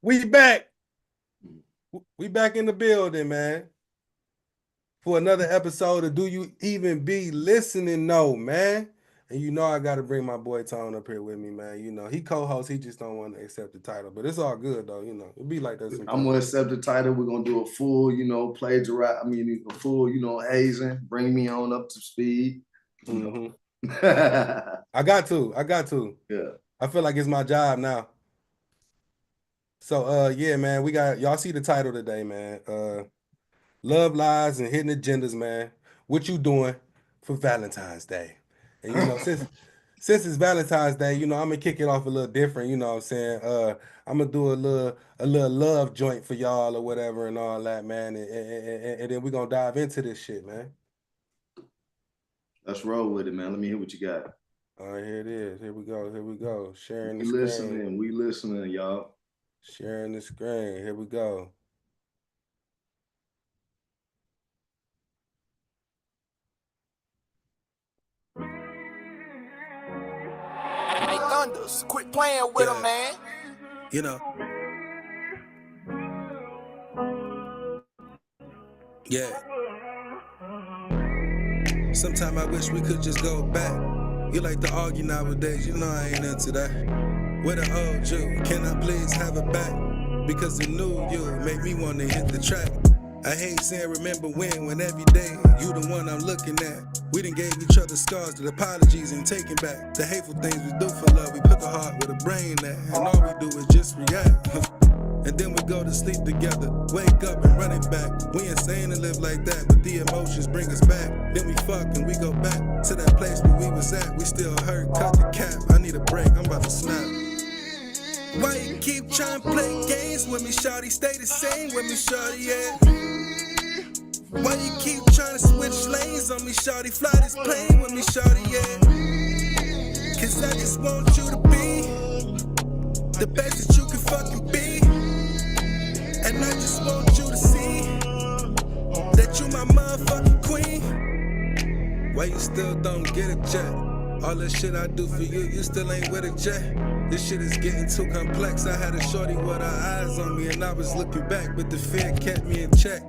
We back. We back in the building, man. For another episode of Do You Even Be Listening? No, man. And you know I got to bring my boy Tone up here with me, man. You know, he co-host, he just don't want to accept the title. But it's all good, though, you know. It'll be like that sometimes. I'm going to accept the title. We're going to do a full, plagiarize. A full, hazing. Bring me on up to speed. I got to. Yeah. I feel like it's my job now. So, yeah, man, we got, y'all see the title today, man. Love Lies and Hidden Agendas, man. What you doing for Valentine's Day? And, you know, since it's Valentine's Day, you know, I'm going to kick it off a little different, you know what I'm saying? I'm going to do a little love joint for y'all or whatever and all that, man. And then we're going to dive into this shit, man. Let's roll with it, man. Let me hear what you got. All right, here it is. Here we go. Sharing the screen. We listening, y'all. Sharing the screen. Here we go. Hey, Thunders, quit playing with him, man. You know. Yeah. Sometimes I wish we could just go back. You like to argue nowadays, you know I ain't into that. Where the old you, can I please have it back? Because the new you make me want to hit the track. I hate saying remember when every day you the one I'm looking at. We done gave each other scars that apologies and taking back. The hateful things we do for love, we put the heart with a brain at. And all we do is just react. And then we go to sleep together, wake up and run it back. We insane to live like that, but the emotions bring us back. Then we fuck and we go back to that place where we was at. We still hurt, cut the cap, I need a break, I'm about to snap. Why you keep trying to play games with me, shawty? Stay the same with me, shawty, yeah. Why you keep trying to switch lanes on me, shawty? Fly this plane with me, shawty, yeah. Cause I just want you to be the best that you can fucking be. And I just want you to see that you my motherfucking queen. Why you still don't get a jet? All the shit I do for you, you still ain't with a jet. This shit is getting too complex. I had a shorty with her eyes on me and I was looking back, but the fear kept me in check.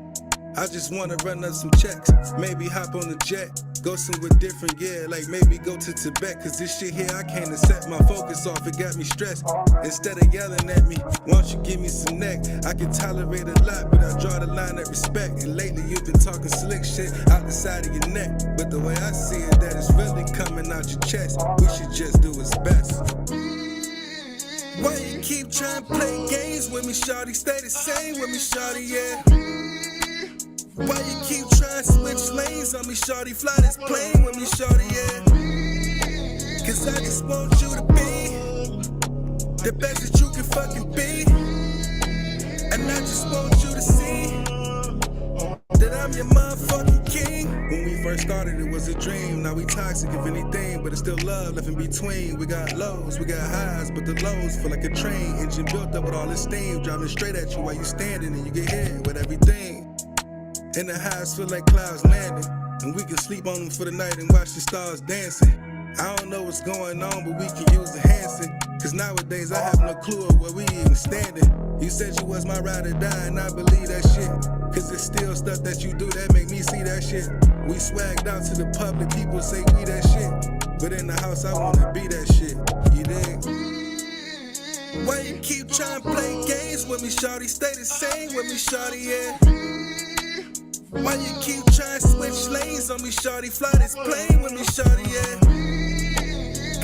I just wanna run up some checks, maybe hop on a jet, go somewhere different, yeah, like maybe go to Tibet. Cause this shit here, I can't set my focus off, it got me stressed. Instead of yelling at me, why don't you give me some neck? I can tolerate a lot, but I draw the line at respect. And lately you've been talking slick shit out the side of your neck. But the way I see it, that it's really coming out your chest. We should just do what's best. Why you keep trying to play games with me, shawty? Stay the same with me, shawty, yeah. Why you keep trying to switch lanes on me, shawty? Fly this plane with me, shawty, yeah. Cause I just want you to be the best that you can fucking be. And I just want you to see that I'm your motherfucking king. When we first started, it was a dream. Now we toxic, if anything, but it's still love left in between. We got lows, we got highs, but the lows feel like a train engine built up with all this steam, driving straight at you while you standing and you get hit with everything. And the highs feel like clouds landing, and we can sleep on them for the night and watch the stars dancing. I don't know what's going on, but we can use the Hanson. Cause nowadays I have no clue of where we even standing. You said you was my ride or die, and I believe that shit. Cause it's still stuff that you do that make me see that shit. We swagged out to the public, people say we that shit. But in the house I wanna be that shit, you dig? Why you keep trying to play games with me, shawty? Stay the same with me, shawty, yeah. Why you keep trying to switch lanes on me, shawty? Fly this plane with me, shawty, yeah.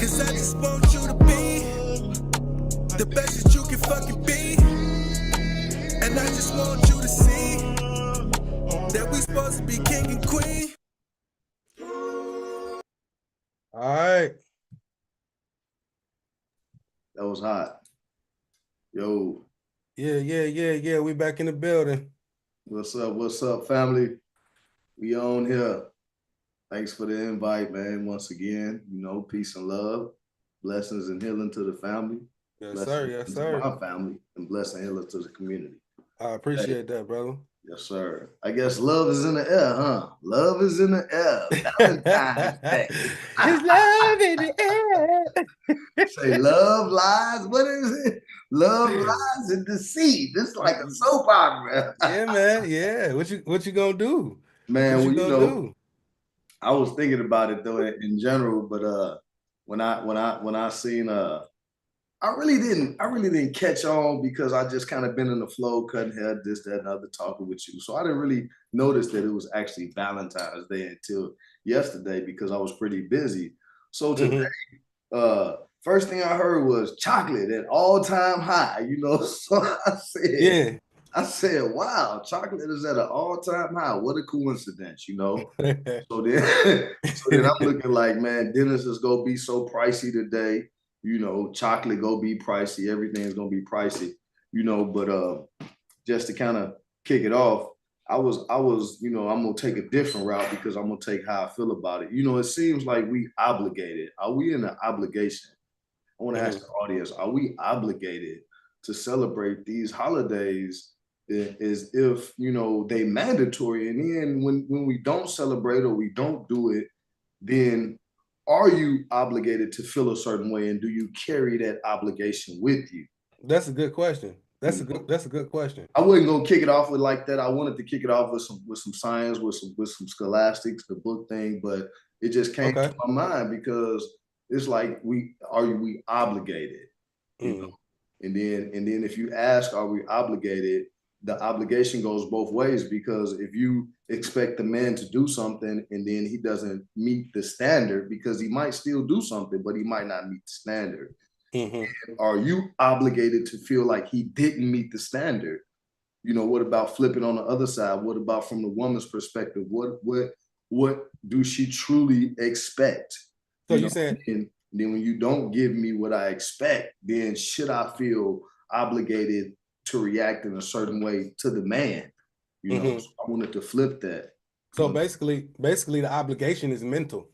Cause I just want you to be the best that you can fucking be. And I just want you to see that we supposed to be king and queen. All right. That was hot. Yo. Yeah. We back in the building. What's up, family? We on here. Thanks for the invite, man. Once again, peace and love, blessings and healing to the family. Yes, blessings sir. To my family, and blessing and healing to the community. I appreciate that, brother. Yes, sir. I guess love is in the air, huh? Love is in the air. Valentine's Day. It's love in the air. Say love lies. What is it? Love lies in deceit. This is like a soap opera. Yeah, man. Yeah. What you gonna do? Man, What you well, you gonna know, do? I was thinking about it though in general, but when I seen I really didn't catch on because I just kind of been in the flow, cutting hair, this, that, and other, talking with you. So I didn't really notice that it was actually Valentine's Day until yesterday because I was pretty busy. So today, Mhm. first thing I heard was chocolate at all-time high, you know. So Yeah. I said, wow, chocolate is at an all-time high. What a coincidence, you know. So then, so then I'm looking like, man, dinners is gonna be so pricey today. You know, chocolate gonna be pricey. Everything's gonna be pricey. You know, but just to kind of kick it off, you know, I'm gonna take a different route because I'm gonna take how I feel about it. You know, it seems like we obligated. Are we in an obligation? I want to ask Mhm. the audience: are we obligated to celebrate these holidays as if you know they mandatory? And then when we don't celebrate or we don't do it, then are you obligated to feel a certain way, and do you carry that obligation with you? That's a good question. You know, That's a good question. I wasn't gonna kick it off with like that. I wanted to kick it off with some science, with some scholastics, the book thing, but it just came to Okay. my mind because it's like we obligated, you know? Mm. And then if you ask, are we obligated? The obligation goes both ways because if you expect the man to do something and then he doesn't meet the standard, because he might still do something, but he might not meet the standard. Mhm. Are you obligated to feel like he didn't meet the standard? You know, what about flipping on the other side? What about from the woman's perspective? What do she truly expect? So You you know, saying and then when you don't give me what I expect, then should I feel obligated to react in a certain way to the man? You know, mhm. so I wanted to flip that. So But basically the obligation is mental.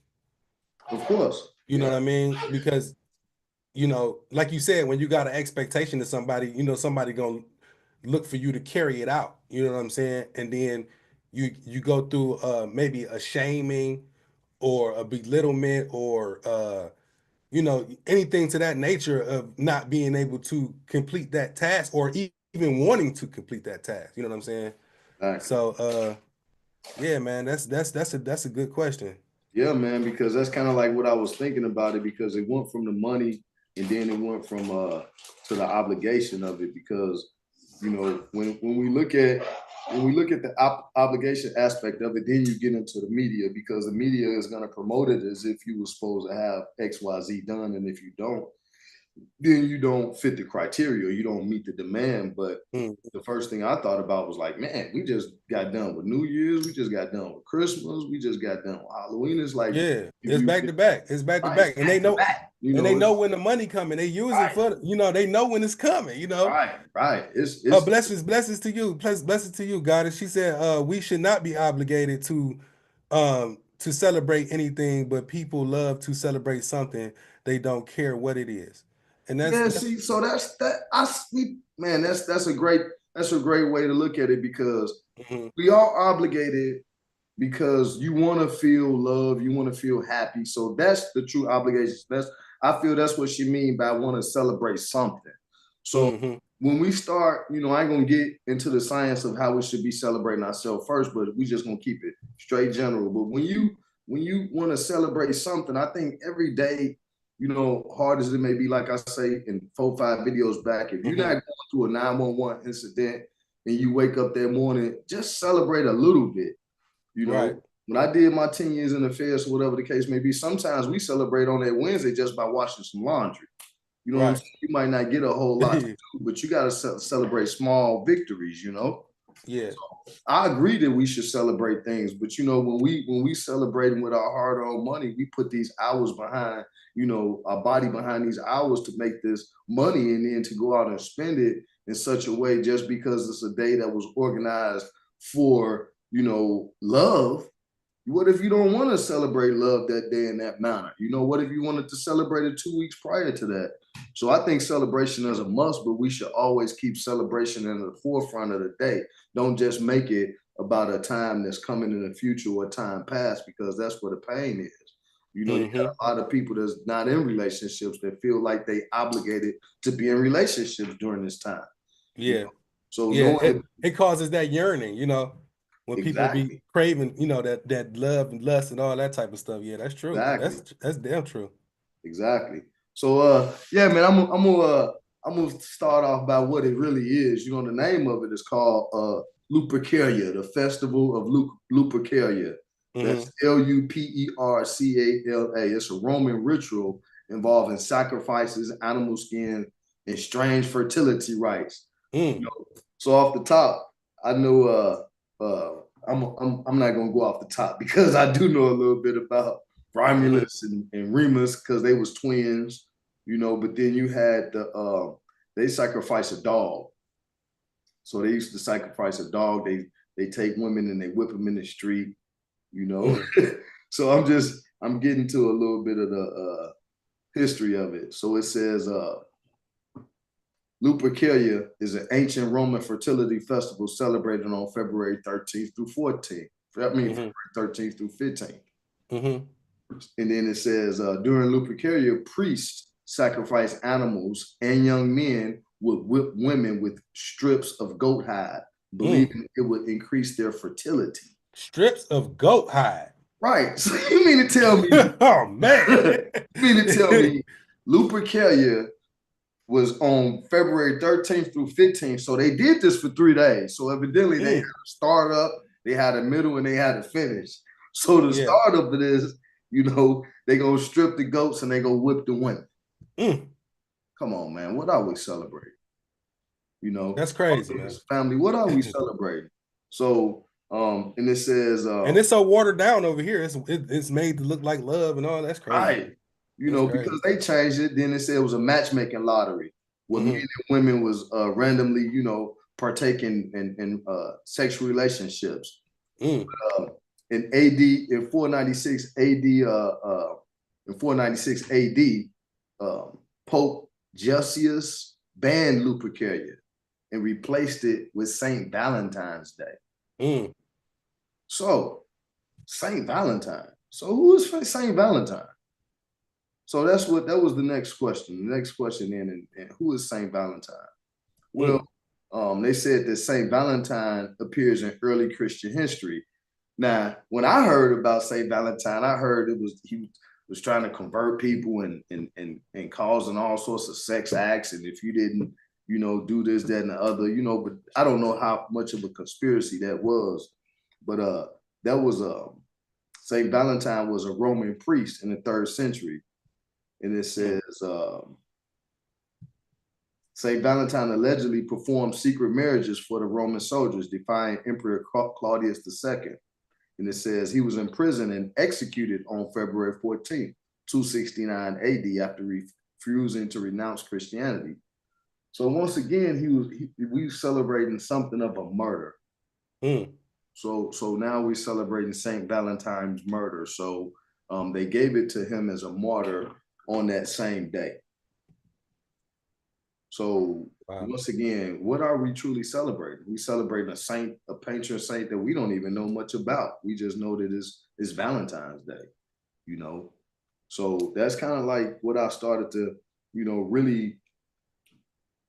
of course, You know yeah, what I mean? Because like you said, when you got an expectation of somebody, somebody gonna look for you to carry it out. You know what I'm saying? And then you go through maybe a shaming or a belittlement or anything to that nature of not being able to complete that task or even wanting to complete that task. You know what I'm saying? exactly. So yeah, man, that's a good question. Yeah, man, because that's kind of like what I was thinking about it because it went from the money and then it went from to the obligation of it because you know when we look at the obligation aspect of it, then you get into the media because the media is going to promote it as if you were supposed to have XYZ done, and if you don't, then you don't fit the criteria, you don't meet the demand. But Mm. the first thing I thought about was like, man, we just got done with New Year's, we just got done with Christmas, we just got done with Halloween. It's like Yeah, if it's you back to back. It's back to right back, and back to back, you they know, know it's when the money coming. They use it right, for they know when it's coming. right. It's Blessings to you, blessings to you, God. And she said, we should not be obligated to celebrate anything, but people love to celebrate something they don't care what it is, and yeah. that's See, so that's that. Man, that's a great way to look at it because mhm, we are obligated because you want to feel love, you want to feel happy. So that's the true obligation. I feel that's what she mean by want to celebrate something. So mhm, when we start, you know, I ain't gonna get into the science of how we should be celebrating ourselves first, but we just gonna keep it straight general. But when you want to celebrate something, I think every day, you know, hard as it may be, like I say in 4, 5 videos back, if you're not mhm, going through a 911 incident and you wake up that morning, just celebrate a little bit. You right, know, when I did my 10 years in the feds, or whatever the case may be, sometimes we celebrate on that Wednesday just by washing some laundry. You know what I'm right, saying? You might not get a whole lot to do, but you got to celebrate small victories, you know? yeah, I agree that we should celebrate things, but you know, when we celebrating with our hard-earned money, we put these hours behind, you know, our body behind these hours to make this money and then to go out and spend it in such a way just because it's a day that was organized for, you know, love. What if you don't want to celebrate love that day in that manner? You know, what if you wanted to celebrate it 2 weeks prior to that? So I think celebration is a must, but we should always keep celebration in the forefront of the day. Don't just make it about a time that's coming in the future or time past, because that's where the pain is. You know, you got a lot of people that's not in relationships that feel like they obligated to be in relationships during this time. Yeah. You know? So yeah, it causes that yearning, you know, when people be exactly. craving, you know, that love and lust and all that type of stuff. Yeah, that's true. Exactly. That's damn true. Exactly. So yeah, man, I'm gonna start off by what it really is. You know, the name of it is called Lupercalia, the Festival of Lupercalia. That's Lupercala. It's a Roman ritual involving sacrifices, animal skin, and strange fertility rites. You know, so off the top, I know I'm not gonna go off the top because I do know a little bit about Romulus and Remus because they was twins, you know. But then you had they sacrifice a dog. So they used to sacrifice a dog. They take women and they whip them in the street, you know. So I'm getting to a little bit of the history of it. So it says Lupercalia is an ancient Roman fertility festival celebrated on February 13th through 14th. I mean, February 13th through 15th. And then it says during Lupercalia, priests sacrifice animals and young men would whip women with strips of goat hide, believing it would increase their fertility. Strips of goat hide. Right. So you mean to tell me? Oh man. You mean to tell me Lupercalia was on February 13th through 15th. So they did this for 3 days. So evidently they had a start up, they had a middle, and they had a finish. So the start of it is, you know, they go strip the goats and they go whip the women. Come on, man. What are we celebrating? You know, that's crazy, man. Family, what are we celebrating? So, and it says, and it's so watered down over here. It's made to look like love and all. That's crazy. Right. You know, because they changed it. Then it said it was a matchmatching lottery where men and women was randomly, you know, partaking in sexual relationships. In 496 AD, Pope Gelasius banned Lupercalia and replaced it with Saint Valentine's Day. So Saint Valentine. So who is Saint Valentine? So that was the next question. The next question and who is Saint Valentine? Well, they said that Saint Valentine appears in early Christian history. Now, when I heard about Saint Valentine, I heard he was trying to convert people and causing all sorts of sex acts. And if you didn't, you know, do this, that, and the other, you know, but I don't know how much of a conspiracy that was. But that was Saint Valentine was a Roman priest in the 3rd century. And it says Saint Valentine allegedly performed secret marriages for the Roman soldiers, defying Emperor Claudius II. And it says he was imprisoned and executed on February 14th, 269 AD, after refusing to renounce Christianity. So once again, we were celebrating something of a murder. So now we're celebrating Saint Valentine's murder. So they gave it to him as a martyr on that same day. So once again, what are we truly celebrating? We celebrating a saint, a patron saint that we don't even know much about. We just know that it's Valentine's Day, you know. So that's kind of like what I started to, you know, really,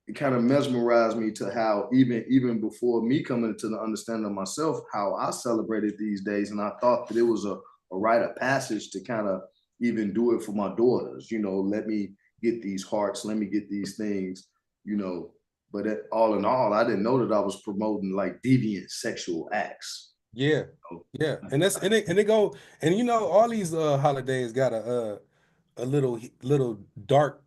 it kind of mesmerized me to how even before me coming to the understanding of myself, how I celebrated these days. And I thought that it was a rite of passage to kind of even do it for my daughters, you know, let me get these hearts, let me get these things, you know. But all in all, I didn't know that I was promoting like deviant sexual acts. Yeah, yeah, and they go, and you know, all these holidays got a little dark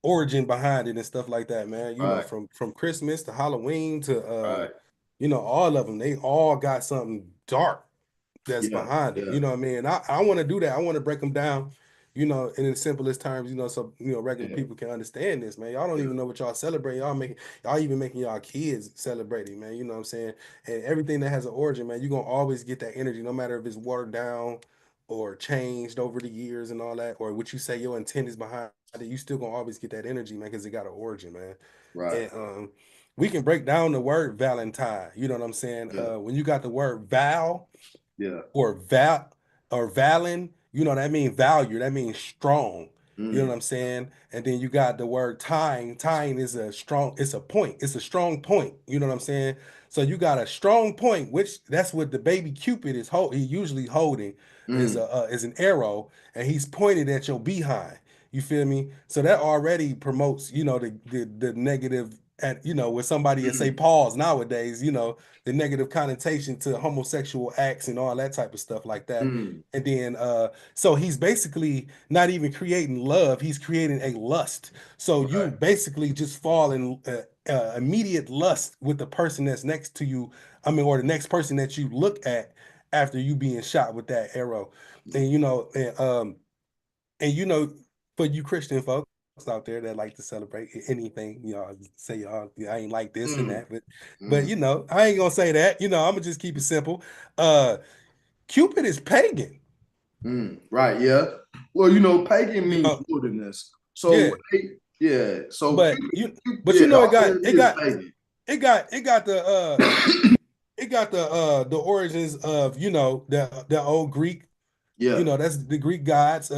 origin behind it and stuff like that, man. You know, from Christmas to Halloween to you know, all of them, they all got something dark that's behind it. You know what I mean? And I want to do that. I want to break them down, you know, in the simplest terms, you know, so you know regular people can understand this, man. Y'all don't even know what y'all celebrate. Y'all even making y'all kids celebrating, man. You know what I'm saying? And everything that has an origin, man, you're gonna always get that energy, no matter if it's watered down or changed over the years and all that, or what you say your intent is behind it, you still gonna always get that energy, man, because it got an origin, man. And we can break down the word Valentine. You know what I'm saying? When you got the word Val, or Val, or Valen, that means value, that means strong. You know what Mm, I'm saying? And then you got the word tying. Tying is it's a point. It's a strong point. You know what I'm saying? So you got a strong point, which that's what the baby Cupid is he usually holding mm, is an arrow, and he's pointed at your behind. You feel me? So that already promotes, the negative when somebody would say mm, pause nowadays, the negative connotation to homosexual acts and all that type of stuff like that. mm. And then so he's basically not even creating love, he's creating a lust. So you Right. basically just fall in immediate lust with the person that's next to you, or the next person that you look at after you being shot with that arrow. And for you Christian folks out there that like to celebrate anything, say y'all, I ain't like this and Mm, that, but mm, I ain't gonna say that. I'm gonna just keep it simple. Cupid is pagan. mm. Right. Yeah. Well, pagan You means know, wilderness. So, yeah, yeah. So, but yeah, it all got that is pagan. the origins of the old Greek. Yeah. That's the Greek gods.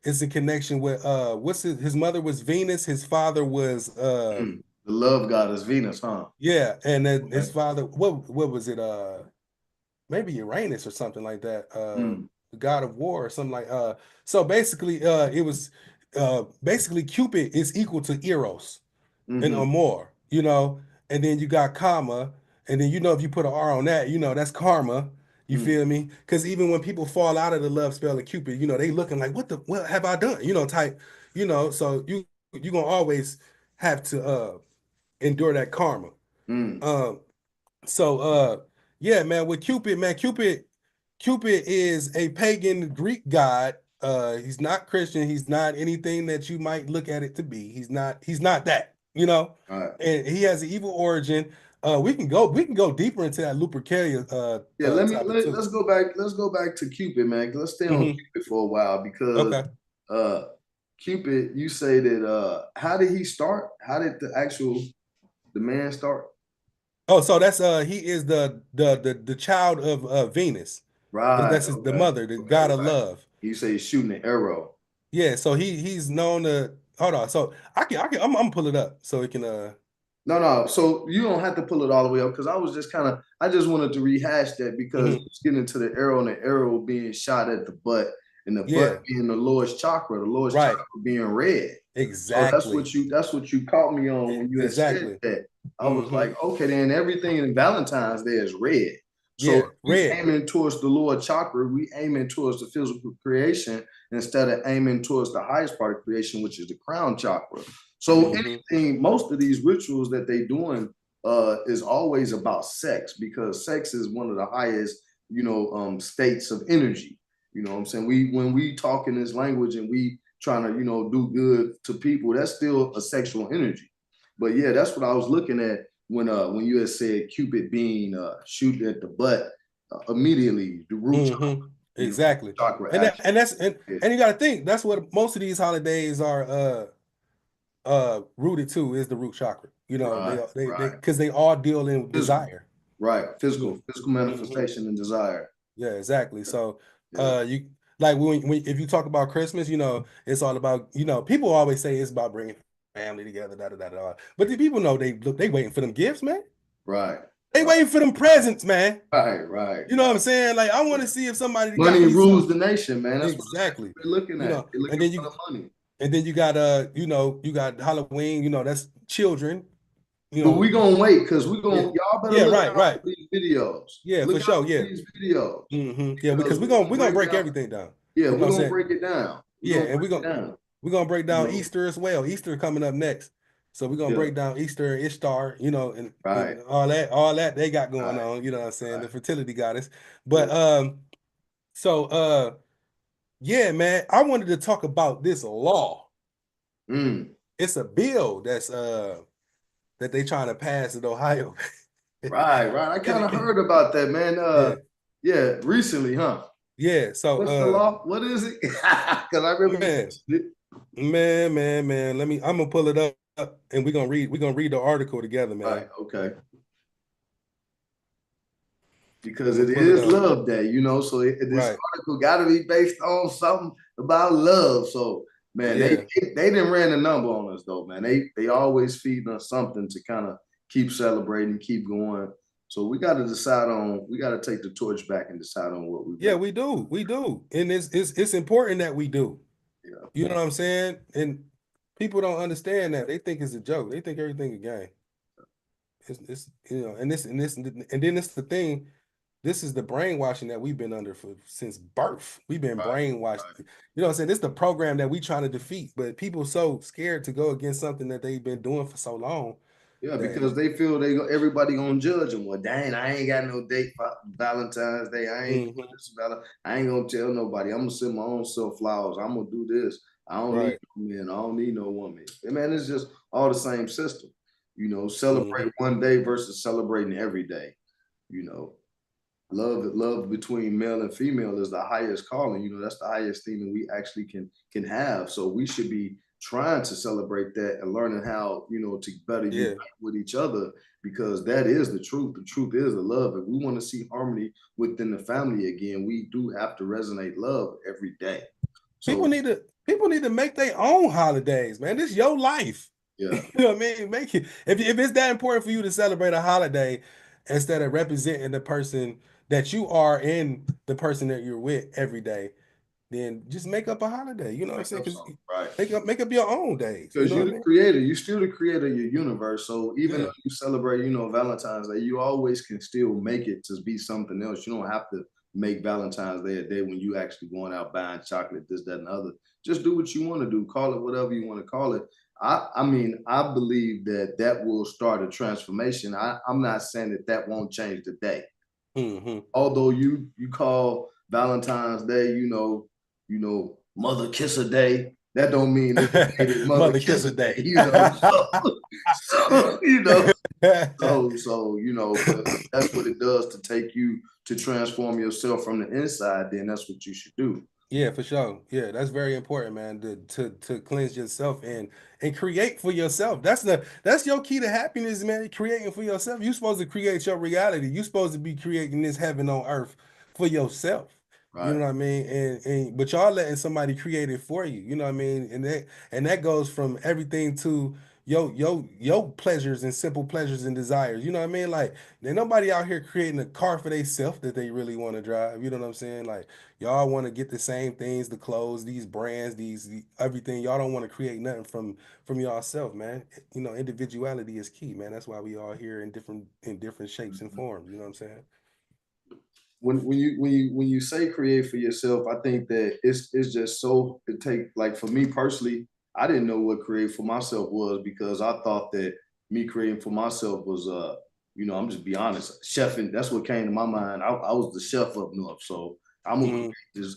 It's a connection with what's his mother was Venus, his father was Mm. The love goddess Venus, huh? yeah, and then his Okay. father, what was it, maybe Uranus or something like that, Mm, the god of war or something like so basically it was basically Cupid is equal to Eros and mm-hmm, or more, and then you got comma, and then if you put an R on that, that's karma. You mm, feel me? Because even when people fall out of the love spell of Cupid, they looking like, what have I done? Type, so you gonna always have to endure that karma. mm. Um, so yeah, man, with Cupid, man, Cupid is a pagan Greek god. He's not Christian, he's not anything that you might look at it to be. He's not that, All right. and he has an evil origin. We can go deeper into that Lupercalia Yeah, topic too. let's go back. Let's go back to Cupid, man. Let's stay on Hmm. Cupid for a while because Okay. uh Cupid, you say that how did he start? How did the man start? Oh, so that's he is the child of Venus. Right. That's the Okay. mother, the Okay. god of Right. love. You say he's shooting an arrow. Yeah, so he's known to hold on. So I'm gonna pull it up so it can No, no. So you don't have to pull it all the way up because I just wanted to rehash that because mhm. it's getting to the arrow and the arrow being shot at the butt and the butt Yeah, being the lowest right. chakra being red. So Exactly. that's what you caught me on when you had said Exactly. that. I was Hmm. like, okay, then everything in Valentine's Day is red. So Yeah, we red. aiming towards the lower chakra, we aiming towards the physical creation instead of aiming towards the highest part of creation, which is the crown chakra. So Hmm. most of these rituals that they doing is always about sex because sex is one of the highest, states of energy. You know what I'm saying? When we talk in this language and we trying to, do good to people, that's still a sexual energy. But yeah, that's what I was looking at when you had said Cupid being shooting at the butt immediately, the root chakra, Hmm. Exactly. chakra And that, actually. and that's and you got to think that's what most of these holidays are rooted to is the root chakra. Right, They right. because they all deal in Physical, desire. right. Yeah. Physical Hmm. manifestation and desire. Yeah, exactly. So Yeah, you like when if you talk about Christmas, it's all about, people always say it's about bringing family together, da da da da. But the people know they waiting for them gifts, man. right, They right, waiting for them presents, man. right, right, You know what right. I'm saying? Like I want to see if somebody got Money me rules something. the nation, man. That's what Exactly. they're looking at. They're And looking then for the money. you got you got Halloween, that's children, you But we know. gonna wait because Yeah. y'all better Yeah, look right, out right. for these videos. Yeah, Look for sure. out for Yeah. these videos Yeah, because because we're we're gonna gonna break break down. everything down. Yeah, You know we're what I'm gonna saying? break it down. We're Yeah, gonna and break it down. we're gonna break You down know, Easter as well. Easter coming up next. So we're gonna yeah, break down Easter, Ishtar, right, and all that they got going right, on, you know what I'm saying? right. The fertility goddess. But Yeah. so yeah, man, I wanted to talk about this law. Mm, It's a bill that they trying to pass in Ohio. right, right. I kind of It- heard about that, man. yeah, Yeah, recently, huh? yeah. So What's the law? What is it? Because I remember you man, mentioned it. man. I'm gonna pull it up and we're gonna read the article together, Right, man. okay. because I'm it gonna pull it is up. Love Day, you know. So this Right. article got to be based on something about love. So man, Yeah. they didn't ran a number on us though, man. They always feeding us something to kind of keep celebrating, keep going. So we got to take the torch back and decide on what we Yeah, really. we do. And it's important that we do. Yeah, You know what I'm saying? And people don't understand that. They think it's a joke. They think everything a game. It's and then it's the thing. This is the brainwashing that we've been under since birth. We've been right, brainwashed. right. You know what I'm saying? This is the program that we trying to defeat, but people so scared to go against something that they've been doing for so long Yeah, that because they feel everybody gonna judge them. Well, dang, I ain't got no date for Valentine's Day. I ain't doing this I ain't gonna tell nobody. I'm gonna send my own self flowers. I'm gonna do this. I don't need right. no man. I don't need no woman. And man, it's just all the same system. You know, celebrate Mm-hmm. one day versus celebrating every day. You know, love between male and female is the highest calling. You know, that's the highest thing that we actually can have. So we should be trying to celebrate that and learning how, you know, to better unite Yeah. with each other, because that is the truth. The truth is the love. If we want to see harmony within the family again, we do have to resonate love every day. People So need to make their own holidays, man. This is your life. yeah, You know what I mean? Make it if it's that important for you to celebrate a holiday instead of representing the person that you are and the person that you're with every day, then just make up a holiday. You know what I'm make saying? up Because something, right? make up your own days. You Because know you're what I the mean? creator, you're still the creator of your universe. So even Yeah. though you celebrate, you know, Valentine's Day, you always can still make it to be something else. You don't have to make Valentine's Day a day when you actually going out buying chocolate, this, that, and the other. Just do what you want to do. Call it whatever you want to call it. I mean, I believe that will start a transformation. I'm not saying that won't change the day. Mm-hmm. Although you call Valentine's Day, Mother Kisser Day, that don't mean it's the day that Mother Mother kiss a Kisser Day, day. so but that's what it does to take you to transform yourself from the inside. Then that's what you should do. Yeah, for sure. Yeah, that's very important, man. To cleanse yourself and create for yourself. That's your key to happiness, man. Creating for yourself. You're supposed to create your reality. You're supposed to be creating this heaven on earth for yourself. You Right. know what I mean? And but y'all letting somebody create it for you. You know what I mean? And that goes from everything to your pleasures and simple pleasures and desires. You know what I mean? Like there's nobody out here creating a car for themselves that they really want to drive. You know what I'm saying? Like y'all want to get the same things, the clothes, these brands, everything. Y'all don't want to create nothing from yourself, man. You know, individuality is key, man. That's why we all here in different shapes and forms. You know what I'm saying? When you say create for yourself, I think that it's just so it take like for me personally, I didn't know what create for myself was because I thought that me creating for myself was I'm just be honest, chefing. That's what came to my mind. I was the chef up north, so Mm-hmm.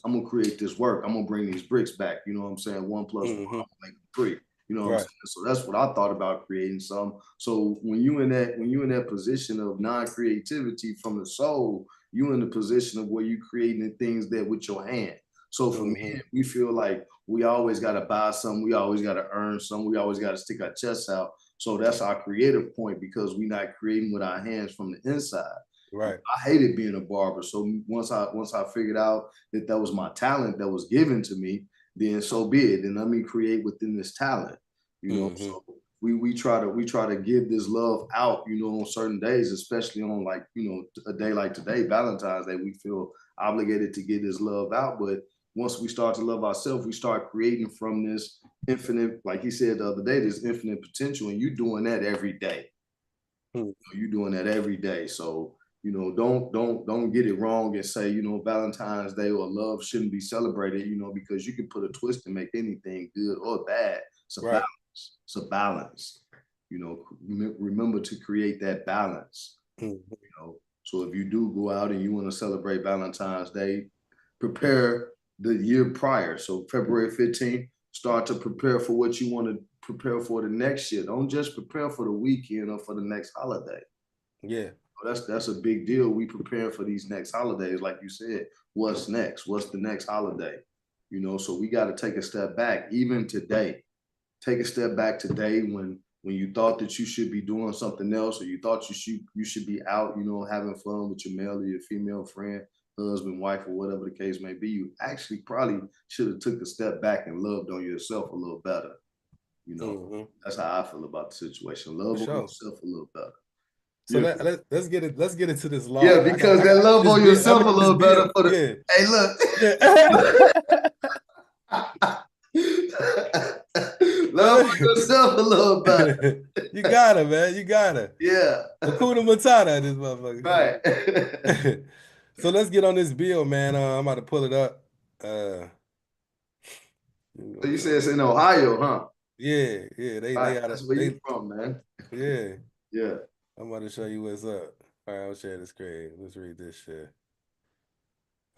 I'm gonna create this work. I'm gonna bring these bricks back. You know what I'm saying? 1 + 1, I'm Mm-hmm. gonna make them 3. You know what I'm Right. saying? So that's what I thought about creating some. So when you in that position of non-creativity from the soul, you in the position of where you creating things that with your hand. So for me, Mm-hmm. we feel like we always got to buy something, we always got to earn something, we always got to stick our chests out. So that's our creative point because we're not creating with our hands from the inside. Right. I hated being a barber. So once I figured out that was my talent that was given to me, then so be it. And let me create within this talent. Mm-hmm. So we try to give this love out, on certain days, especially on like, a day like today, Valentine's Day, we feel obligated to get this love out. But once we start to love ourselves, we start creating from this infinite, like he said the other day, this infinite potential. And you're doing that every day. You're doing that every day. So, don't get it wrong and say, Valentine's Day or love shouldn't be celebrated, because you can put a twist and make anything good or bad. It's a Right. balance. It's a balance. Remember to create that balance. Mm-hmm. So if you do go out and you want to celebrate Valentine's Day, prepare the year prior. So February 15th, start to prepare for what you want to prepare for the next year. Don't just prepare for the weekend or for the next holiday. Yeah. That's a big deal. We prepare for these next holidays, like you said. What's next? What's the next holiday? So we got to take a step back. Even today, take a step back today when when you thought that you should be doing something else, or you thought you should be out, you know, having fun with your male or your female friend, husband, wife, or whatever the case may be, you actually probably should have took a step back and loved on yourself a little better. You know, that's how I feel about the situation. Love on yourself a little better. So let's get into this law. Yeah, because that love on yourself a little better for the. Hey, look. Love on yourself a little better. You gotta, man. You gotta. Yeah. Hakuna Matata, this motherfucker. Right. So let's get on this bill, man. I'm about to pull it up. So you said it's in Ohio, huh? Yeah. They that's where you from, man. Yeah. Yeah. I'm about to show you what's up. All right, I'll share the screen. Let's read this shit.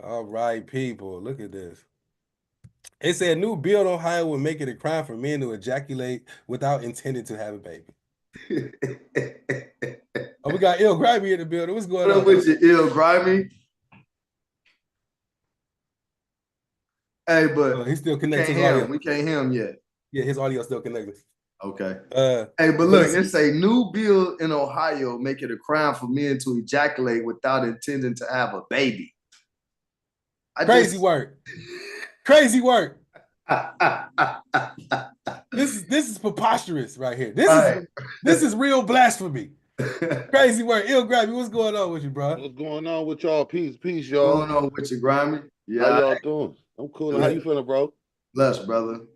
All right, people, look at this. It said new bill in Ohio will make it a crime for men to ejaculate without intending to have a baby. Oh, we got Ill Grimy in the building. What's going on? With you, Ill Grimy? Hey, but he's still connected to his audio. We can't hear him yet. Yeah, his audio still connected. Okay. Hey, but look, it's a new bill in Ohio make it a crime for men to ejaculate without intending to have a baby. Crazy work. Crazy work. This is preposterous right here. This is real blasphemy. Crazy work. Ill Grimy, what's going on with you, bro? What's going on with y'all? Peace, y'all. What's going on with you, Grimy? Yeah. How y'all doing? I'm cool. How you feeling, bro? Blessed, brother.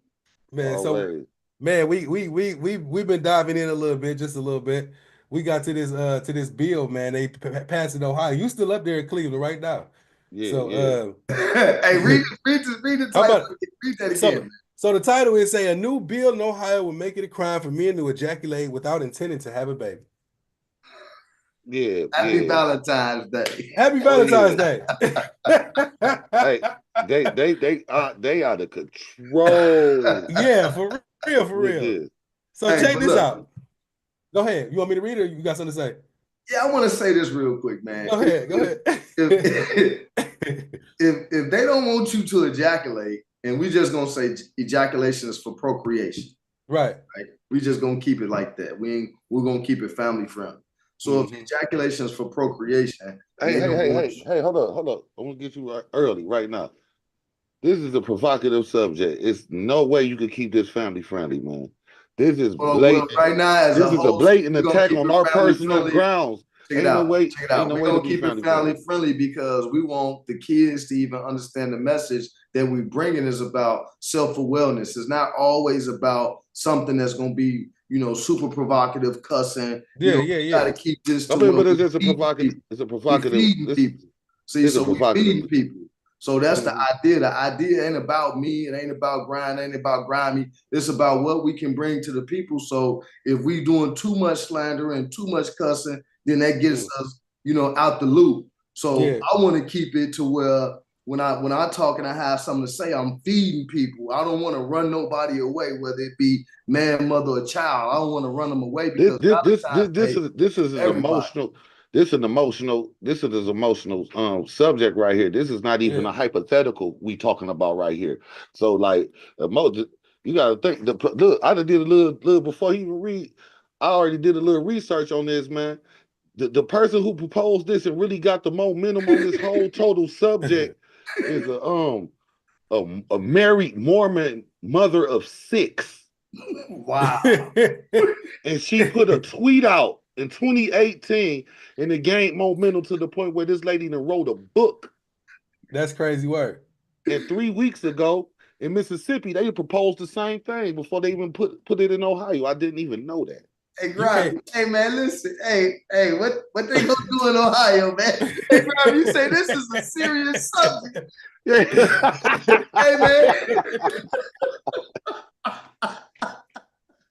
Man, so man, we've been diving in just a little bit. We got to this bill, man. They passed in Ohio. You still up there in Cleveland right now? Yeah. So hey, read the title. Read that again. So the title is a new bill in Ohio will make it a crime for men to ejaculate without intending to have a baby. Yeah. Happy Valentine's Day. Happy Valentine's Day. Hey, they out of control. Yeah, for real. So check this out. Go ahead. You want me to read it, or you got something to say? Yeah, I want to say this real quick, man. Go ahead. If they don't want you to ejaculate, and we just gonna say ejaculation is for procreation, right? We just gonna keep it like that. We're gonna keep it family friendly. So if ejaculation is for procreation, hey, hold up. I'm gonna get you early right now. This is a provocative subject. It's no way you could keep this family friendly, man. This is blatant. Right now, this is a blatant attack on our personal grounds. Check it out. We're gonna keep it family friendly because we want the kids to even understand the message that we're bringing is about self-awareness. It's not always about something that's gonna be, super provocative, cussing. Yeah. Got to keep this. But it's a provocative. It's a provocative. Feeding people. See, so we're feeding people. So that's the idea. The idea ain't about me. It ain't about grind. It ain't about grimy. It's about what we can bring to the people. So if we doing too much slander and too much cussing, then that gets us, out the loop. So I want to keep it to where when I talk and I have something to say, I'm feeding people. I don't want to run nobody away, whether it be man, mother, or child. I don't want to run them away because this is an emotional. This is an emotional subject right here. This is not even a hypothetical we talking about right here. So like you gotta think look, I did a little before he even read, I already did a little research on this, man. The person who proposed this and really got the momentum on this whole total subject is a married Mormon mother of 6. Wow. And she put a tweet out in 2018, and it gained momentum to the point where this lady done wrote a book. That's crazy work. And 3 weeks ago in Mississippi, they proposed the same thing before they even put it in Ohio. I didn't even know that. Hey, Grime, hey man, listen. Hey, what they gonna do in Ohio, man? Hey, Grime, you say this is a serious subject. Yeah. Hey, man.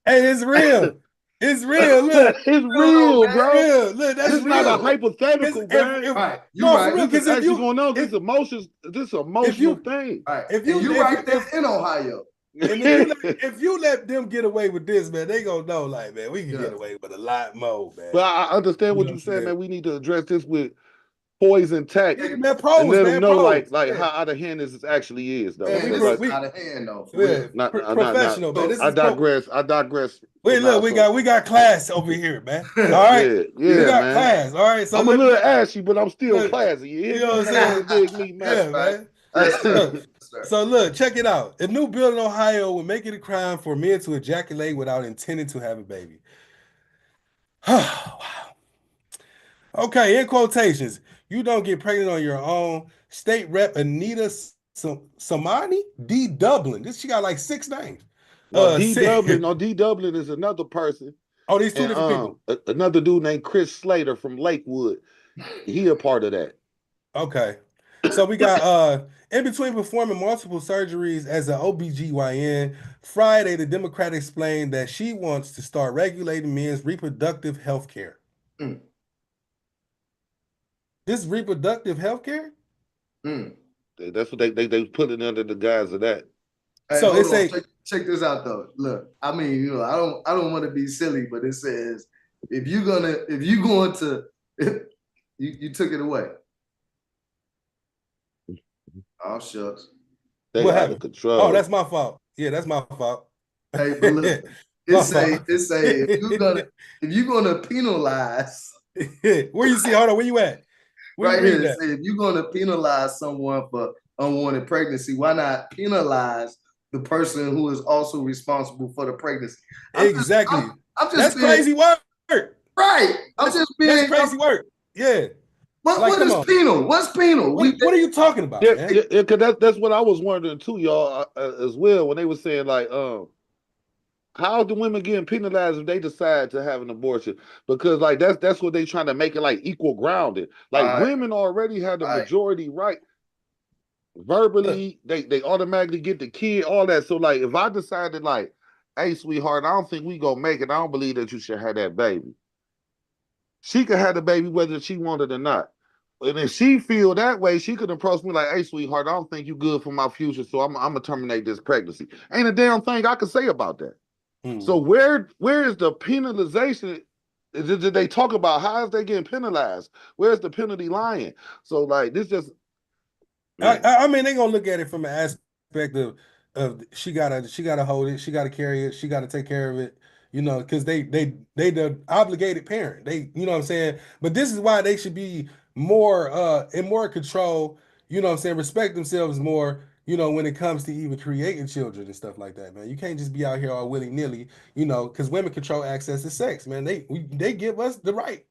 Hey, it's real. It's real. Look, it's real, bro. Real. Look, that's this real. Not a hypothetical, man. Right. You're right. This is actually going on. This emotional thing. Right. If you right there in Ohio. And if you let them get away with this, man, they gonna know, like, man, we can get away with a lot more, man. But I understand what you're saying, man. We need to address this with poise and tact, and let them know, like how out of hand this actually is, though. Man, it's out of hand, though. Professional, man. I digress. Wait, look, we got class over here, man. All right, we got man. class. All right, so I'm a little ashy, but I'm still look, classy. You hear you know what I'm me? saying? Dig me, man. Yeah, man. Yes, sir. Look, Yes, sir. so look, check it out. A new bill in Ohio would make it a crime for men to ejaculate without intending to have a baby. Wow. Okay, in quotations, you don't get pregnant on your own. State Rep Anita Samani D. Dublin. She got like 6 names. D. Dublin is another person. Oh, these two And different people. Another dude named Chris Slater from Lakewood. He a part of that. Okay. So we got in between performing multiple surgeries as an OBGYN, Friday the Democrat explained that she wants to start regulating men's reproductive health care. Mm. This reproductive health care? That's what they put it under the guise of that. Hey, so hold it's on. Check this out though. Look, I mean, you know, I don't want to be silly, but it says if you took it away. Oh shucks. They what out happened? of control. Oh, that's my fault. Yeah, that's my fault. Hey, but look, it say if you're gonna penalize where you see, hold on, where you at? Where right you here, it say if you're gonna penalize someone for unwanted pregnancy, why not penalize the person who is also responsible for the pregnancy? Exactly. I'm just that's being, crazy work. Right. That's crazy work. Yeah. What is penal? What's penal? What are you talking about? Yeah, man? yeah, because that's what I was wondering too, y'all, as well, when they were saying like, how do women getting penalized if they decide to have an abortion? Because like that's what they trying to make it like equal grounded. Like women already have the majority right. Verbally, they automatically get the kid, all that. So like, if I decided like, hey, sweetheart, I don't think we gonna make it. I don't believe that you should have that baby. She could have the baby whether she wanted or not. And if she feel that way, she could approach me like, hey, sweetheart, I don't think you good for my future, so I'm gonna terminate this pregnancy. Ain't a damn thing I could say about that. So where is the penalization? Did they talk about how is they getting penalized? Where's the penalty lying? So like this just I mean, they're gonna look at it from an aspect of she gotta hold it, she gotta carry it, she gotta take care of it, you know, because they the obligated parent. They, you know what I'm saying? But this is why they should be more in more control, you know what I'm saying, respect themselves more, you know, when it comes to even creating children and stuff like that, man. You can't just be out here all willy-nilly, you know, because women control access to sex, man. They give us the right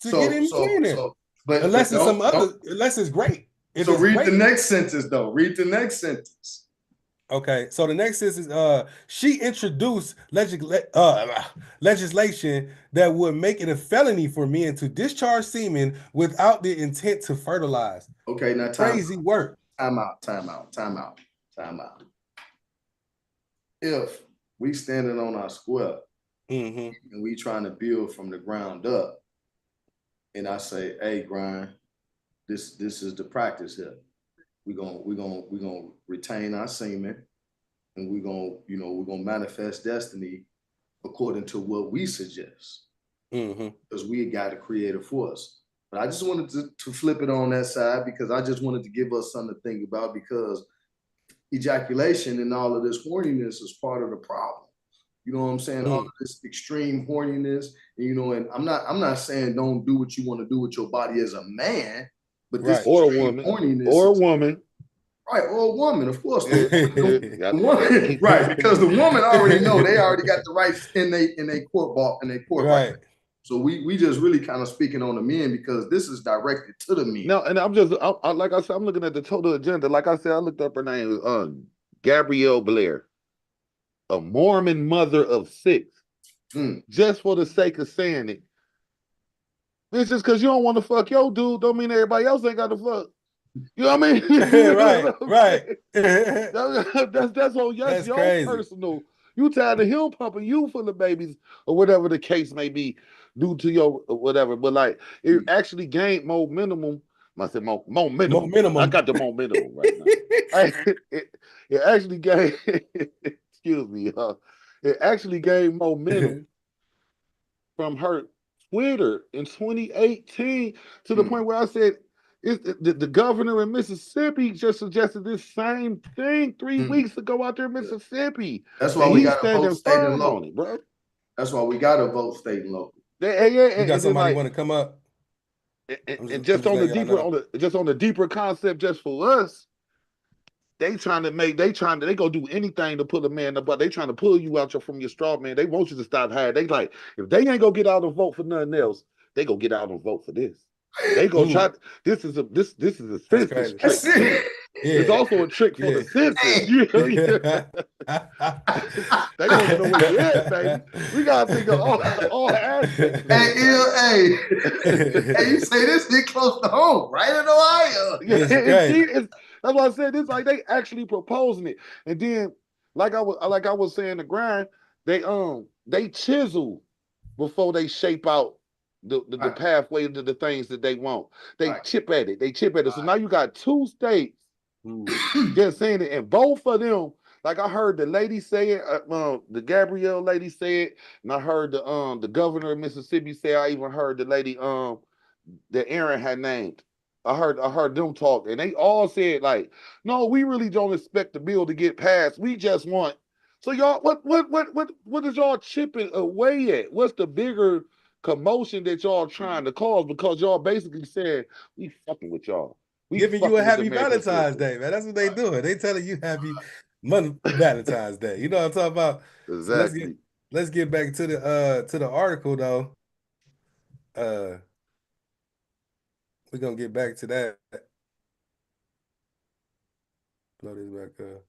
to get in between there. But unless it's great. If so read the next sentence though. Read the next sentence. Okay, so the next sentence is she introduced legislation that would make it a felony for men to discharge semen without the intent to fertilize. Okay, now crazy work. Time out. If we standing on our square and we trying to build from the ground up, and I say, hey, Brian, this is the practice here. We're gonna retain our semen, and we're gonna manifest destiny according to what we suggest. Because we got to create a force. But I just wanted to flip it on that side because I just wanted to give us something to think about, because ejaculation and all of this horniness is part of the problem. You know what I'm saying? All of this extreme horniness, and I'm not saying don't do what you want to do with your body as a man, but this or a woman, or a woman, right? Or a woman, of course. The woman, right? Because the woman already know they already got the rights in their court right. So we just really kind of speaking on the men because this is directed to the men. No, and like I said, I'm looking at the total agenda. Like I said, I looked up her name, Gabrielle Blair, a Mormon mother of 6, just for the sake of saying it. It's just because you don't want to fuck your dude, don't mean everybody else ain't got to fuck. You know what I mean? right. That's on your crazy. Personal. You tired of him pumping you full of babies or whatever the case may be due to your whatever. But like it actually gained momentum. I said momentum. I got the momentum right now. It actually gained. Excuse me, it actually gained momentum from her Twitter in 2018 to the point where I said the governor in Mississippi just suggested this same thing 3 weeks ago out there in Mississippi. That's why we got to stand firm on it, bro. That's why we gotta vote state and local. You got somebody want to come up? And just on the deeper, on the deeper concept, just for us, they go do anything to pull a man up, but they trying to pull you out from your straw, man. They want you to stop hiding. They like, if they ain't gonna get out and vote for nothing else, they go get out and vote for this. They go try. This is a census trick. Yeah. It's also a trick for the census. They want to know where you at, baby. We gotta think of all aspects. Hey, you say this thing close to home, right in Ohio? That's why I said this. Like they actually proposing it, and then like I was saying, the grind they chisel before they shape out the pathway to the things that they want. They chip at it. So now you got two states just saying it, and both of them, like I heard the lady say it, the Gabrielle lady say it, and I heard the governor of Mississippi say. I even heard the lady that Aaron had named. I heard them talk, and they all said like, no, we really don't expect the bill to get passed. We just want. So y'all, what is y'all chipping away at? What's the bigger commotion that y'all trying to cause? Because y'all basically said we fucking with y'all. We giving you a happy Valentine's Day, man. That's what they doing. They telling you happy Valentine's Day. You know what I'm talking about? Exactly. Let's get back to the article though. We're gonna get back to that. Blow this back up.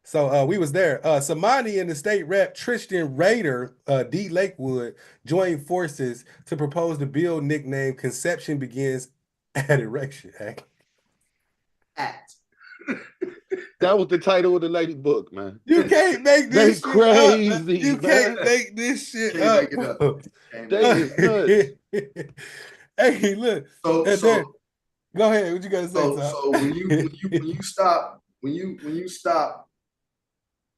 So we was there. Samani and the state rep Tristan Rader, D. Lakewood, joined forces to propose the bill nicknamed "Conception Begins at Erection Act." That was the title of the lady book, man. You can't make this shit crazy. Up. You can't make this shit up. They is nuts. Hey, look. So go ahead. What you gotta say? So when you stop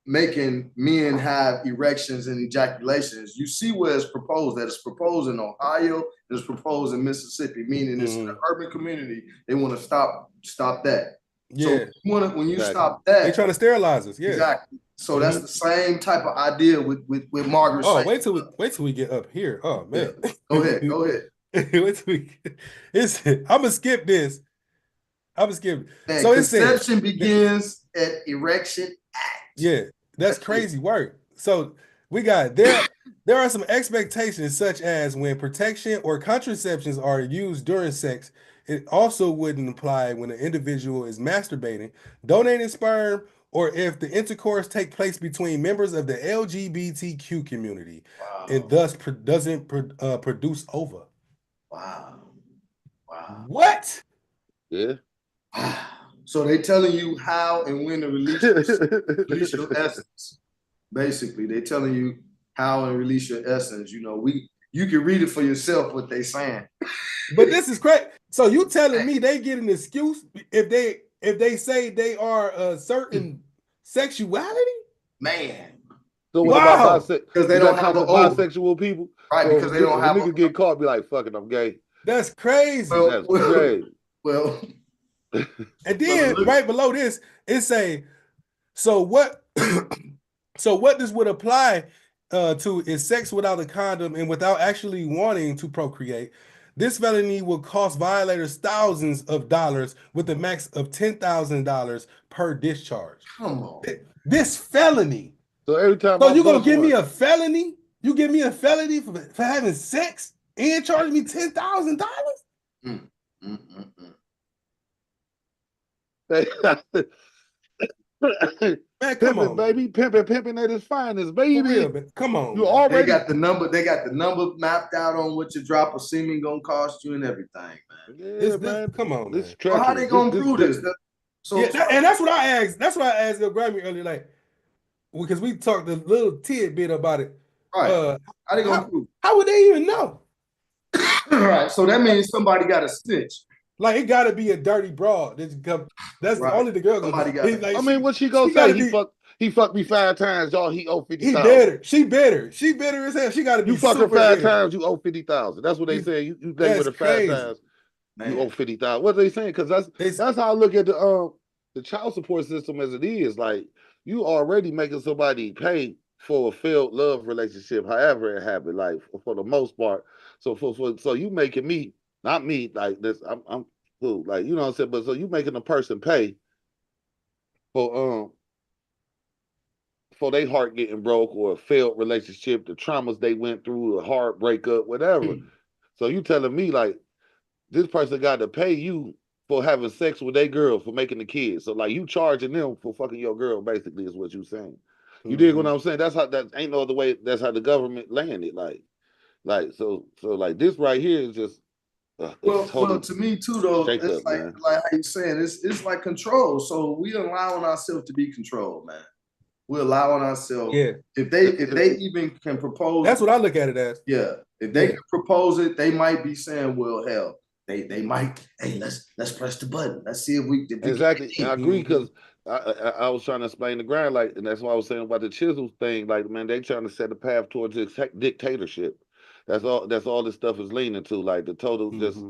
making men have erections and ejaculations, you see where it's proposed. That it's proposed in Ohio, it's proposed in Mississippi, meaning it's an urban community. They want to stop that. Yeah. So when you stop that, they trying to sterilize us. Yeah. Exactly. So that's the same type of idea with Margaret. Oh, wait till we get up here. Oh man. Yeah. Go ahead. Wait till we I'm gonna skip this. Man, so conception begins at erection act. Yeah, that's crazy work. So we got there are some expectations such as when protection or contraceptions are used during sex, it also wouldn't apply when an individual is masturbating, donating sperm, or if the intercourse take place between members of the LGBTQ community and thus doesn't produce ova. Wow. What? Yeah. So they telling you how and when to release your essence. Basically, they telling you how and release your essence. You know, you can read it for yourself what they saying. But this is crazy. So you telling me they get an excuse if they say they are a certain sexuality? Man. So what about because they don't have bisexual people? Right, because they don't have niggas get caught, be like, fuck it, I'm gay. That's crazy. That's crazy. Well, and then right below this, it say, so what this would apply to is sex without a condom and without actually wanting to procreate. This felony will cost violators thousands of dollars with a max of $10,000 per discharge. Come on. This felony. So every time you gonna give me a felony? You give me a felony for having sex and charge me $10,000? Man, come on, baby, pimping at his finest, baby. Real, come on, you already got the number. They got the number mapped out on what your drop of semen gonna cost you and everything, man. Yeah, man. Come on, man. How they gonna prove this? And that's what I asked. That's what I asked Grammy earlier, like, because we talked a little tidbit about it. Right. How they gonna prove? How would they even know? Right. So that means somebody got a snitch. Like it got to be a dirty broad. That's right. Only the girl. I mean, what she gonna say? He fucked me 5 times, y'all. He owe 50,000. He better. She better. She better as hell. She got to be. You fuck her 5 times, you owe 50,000. That's what they say. You play with her 5 times, you owe 50,000. What they saying? Because that's how I look at the child support system as it is. Like you already making somebody pay for a failed love relationship, however it happened, like for the most part. So so you making me, not me, like this, I'm cool, like you know what I'm saying. But so you making a person pay for for their heart getting broke or a failed relationship, the traumas they went through, a hard breakup, whatever. So you telling me like this person got to pay you for having sex with their girl for making the kids. So like you charging them for fucking your girl, basically is what you saying. You dig what I'm saying? That's how that ain't no other way. That's how the government landed. So like this right here is just a Well, total to me too, though, shake it's up, man. like how you saying, it's like control. So we allowing ourselves to be controlled, man. We're allowing ourselves. Yeah. If they even can propose, that's what I look at it as. Yeah, if they can propose it, they might be saying, "Well, hell, they might. Hey, let's press the button. Let's see if we exactly. And I agree because I was trying to explain the grind, like, and that's why I was saying about the chisel thing. Like, man, they trying to set a path towards dictatorship. That's all. That's all this stuff is leaning to. Like the total, just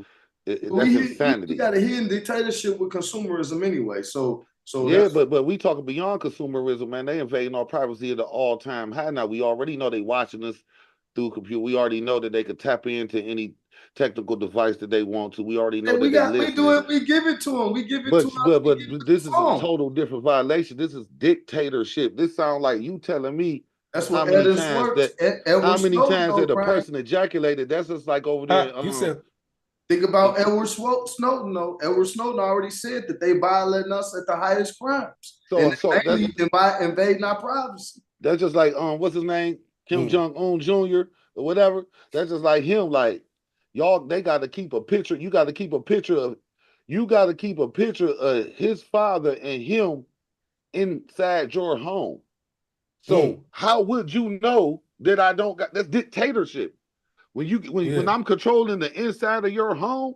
that's insanity. We got a hidden dictatorship with consumerism anyway. So yeah, but we talking beyond consumerism, man. They invading our privacy at an all-time high. Now we already know they watching us through computer. We already know that they could tap into any technical device that they want to. We already know that they listen. We do it. We give it to them. We give it to them. But this is a total different violation. This is dictatorship. This sounds like you telling me that's what how many times that a person ejaculated. That's just like over there. You said. Think about Edward Snowden, though. Edward Snowden already said that they violating us at the highest crimes. So invading our privacy. That's just like what's his name? Kim Jong-un Jr. or whatever. That's just like him. Like y'all, they got to keep a picture. You got to keep a picture of his father and him inside your home. So how would you know that I don't got that's dictatorship? When I'm controlling the inside of your home,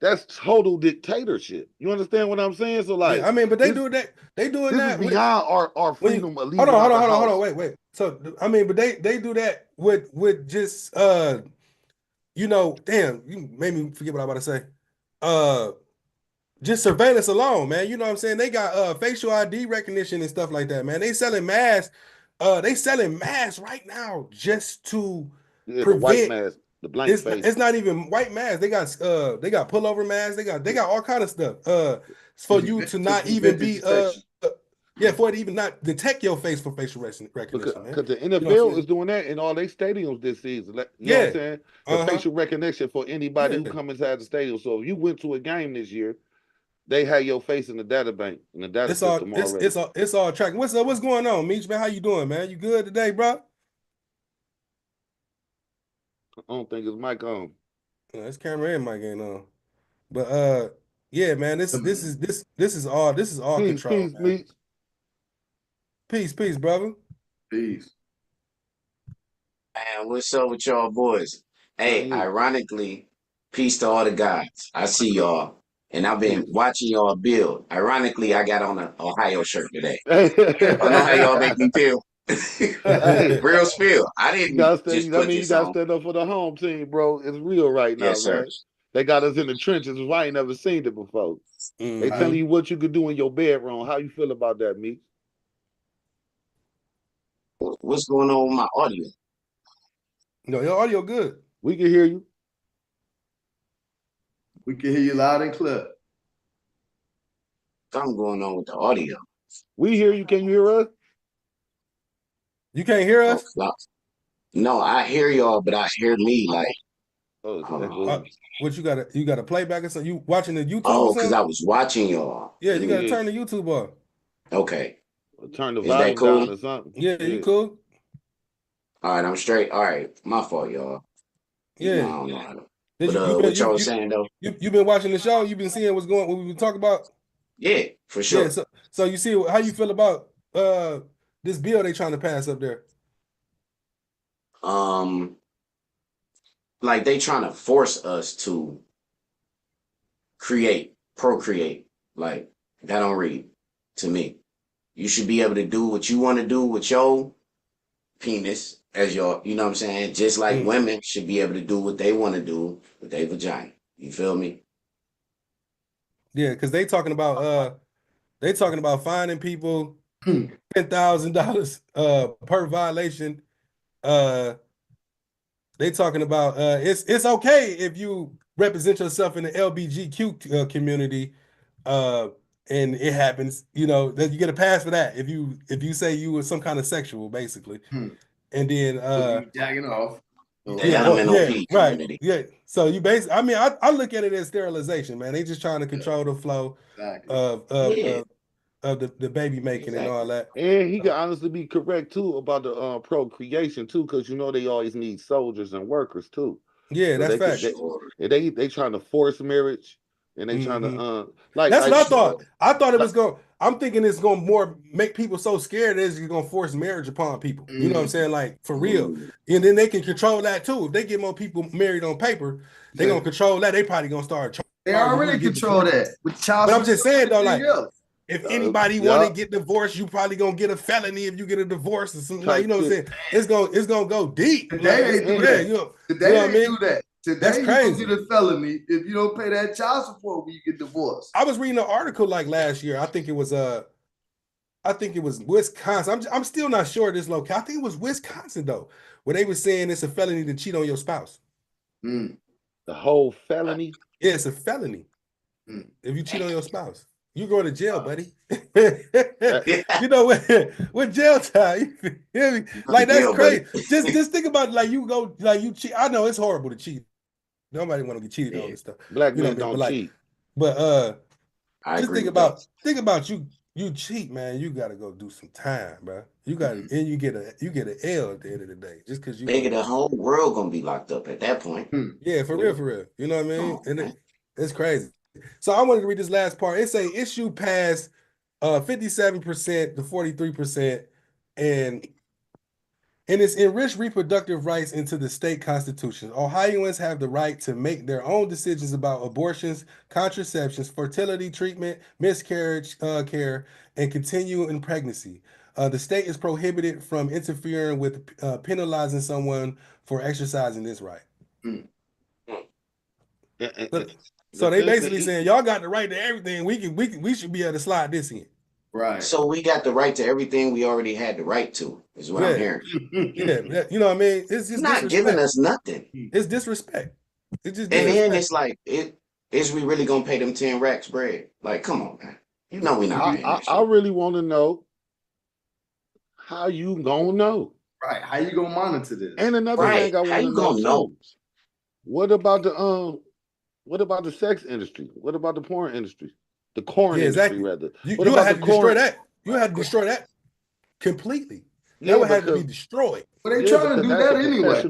that's total dictatorship. You understand what I'm saying? So like, I mean, but they do that. They doing that is beyond our freedom of leaving. Hold on, wait. So I mean, but they do that with just you know, damn, you made me forget what I was about to say. Just surveillance alone, man. You know what I'm saying? They got facial ID recognition and stuff like that, man. They selling masks. They selling masks right now just to prevent the white mask, the blank face. It's not even white masks. They got pullover masks. They got all kind of stuff. For you to not even be for it to even not detect your face for facial recognition. Because the NFL is doing that in all their stadiums this season. You know what I'm saying? The facial recognition for anybody who comes inside the stadium. So if you went to a game this year, they had your face in the data bank, in the data system already. It's all tracking. What's going on, Meech, man? How you doing, man? You good today, bro? I don't think his mic on. His camera and mic ain't on. But yeah, man, this is all control. Peace, brother. Peace. Man, what's up with y'all boys? Hey, ironically, peace to all the guys. I see y'all. And I've been watching y'all build. Ironically, I got on an Ohio shirt today. I know how y'all make me feel. Real spill. I didn't just put you gotta stand up for the home team, bro. It's real right now, yes, man. Sir. They got us in the trenches. I ain't never seen it before. They telling you what you could do in your bedroom. How you feel about that, Meek? What's going on with my audio? No, your audio good. We can hear you. We can hear you loud and clear. Something going on with the audio. We hear you. Can you hear us? You can't hear us? No, I hear y'all, but I hear me like. What you got a playback or something? You watching the YouTube? Oh, because I was watching y'all. Yeah, you gotta turn the YouTube on. Okay. Turn the volume down or something. Yeah, you cool? All right, I'm straight. All right, my fault, y'all. Yeah. I don't know how to. But what y'all was saying though? You been watching the show? You been seeing what we been talking about? Yeah, for sure. Yeah, so you see how you feel about this bill they trying to pass up there? Like they trying to force us to procreate. Like that don't read to me. You should be able to do what you want to do with your penis as your, you know what I'm saying? Just like women should be able to do what they want to do with their vagina. You feel me? Yeah, because they talking about finding people $10,000 per violation. They talking about it's okay if you represent yourself in the LBGQ community, and it happens, that you get a pass for that if you say you were some kind of sexual, basically. And then you jacking off. The LMNOP community. Right. Yeah. So you basically, I mean, I look at it as sterilization, man. They just trying to control the flow of the baby making and all that. And he can honestly be correct too about the procreation too, because they always need soldiers and workers too. Yeah, so that's fact. They trying to force marriage, and they trying to that's what I thought. I thought it was going. I'm thinking it's going to more make people so scared that it's going to force marriage upon people. You know what I'm saying? Like, for real. And then they can control that too. If they get more people married on paper, they're going to control that. They probably going to start. They already control that with child. But I'm just saying though, like, if anybody want to get divorced, you probably gonna get a felony if you get a divorce or something. Like, you know what I'm saying? It's gonna go deep. Today they do that. Today they do that. Today that's crazy. You get a felony if you don't pay that child support when you get divorced. I was reading an article like last year. I think it was Wisconsin. I'm still not sure of this local. I think it was Wisconsin though, where they were saying it's a felony to cheat on your spouse. The whole felony? Yeah, it's a felony if you cheat on your spouse. You go to jail, buddy. With jail time, you feel me? Like, that's crazy. Just think about it, like, you go, like, you cheat. I know it's horrible to cheat. Nobody want to get cheated on and stuff. Black men don't cheat. But just think about you cheat, man. You gotta go do some time, bro. You got and you get an L at the end of the day, just because you. Nigga, the whole world gonna be locked up at that point. Yeah, for real. You know what I mean? And it's crazy. So I wanted to read this last part. It say issue passed 57% to 43%, and it's enriched reproductive rights into the state constitution. Ohioans have the right to make their own decisions about abortions, contraceptions, fertility treatment, miscarriage care, and continuing pregnancy. The state is prohibited from interfering with penalizing someone for exercising this right. So they basically saying y'all got the right to everything. We should be able to slide this in. Right. So we got the right to everything we already had the right to, is what I'm hearing. Yeah, you know what I mean? It's just not giving us nothing. It's disrespect. It's just disrespect. And then it's like, is we really gonna pay them 10 racks bread? Like, come on, man. You know we not paying that shit. I really want to know how you gonna know. Right. How you gonna monitor this? And another thing I want to know. What about the sex industry? What about the porn industry? The corn industry, rather. You had to destroy that. You had to destroy that completely. That would have to be destroyed. But they trying to do that anyway.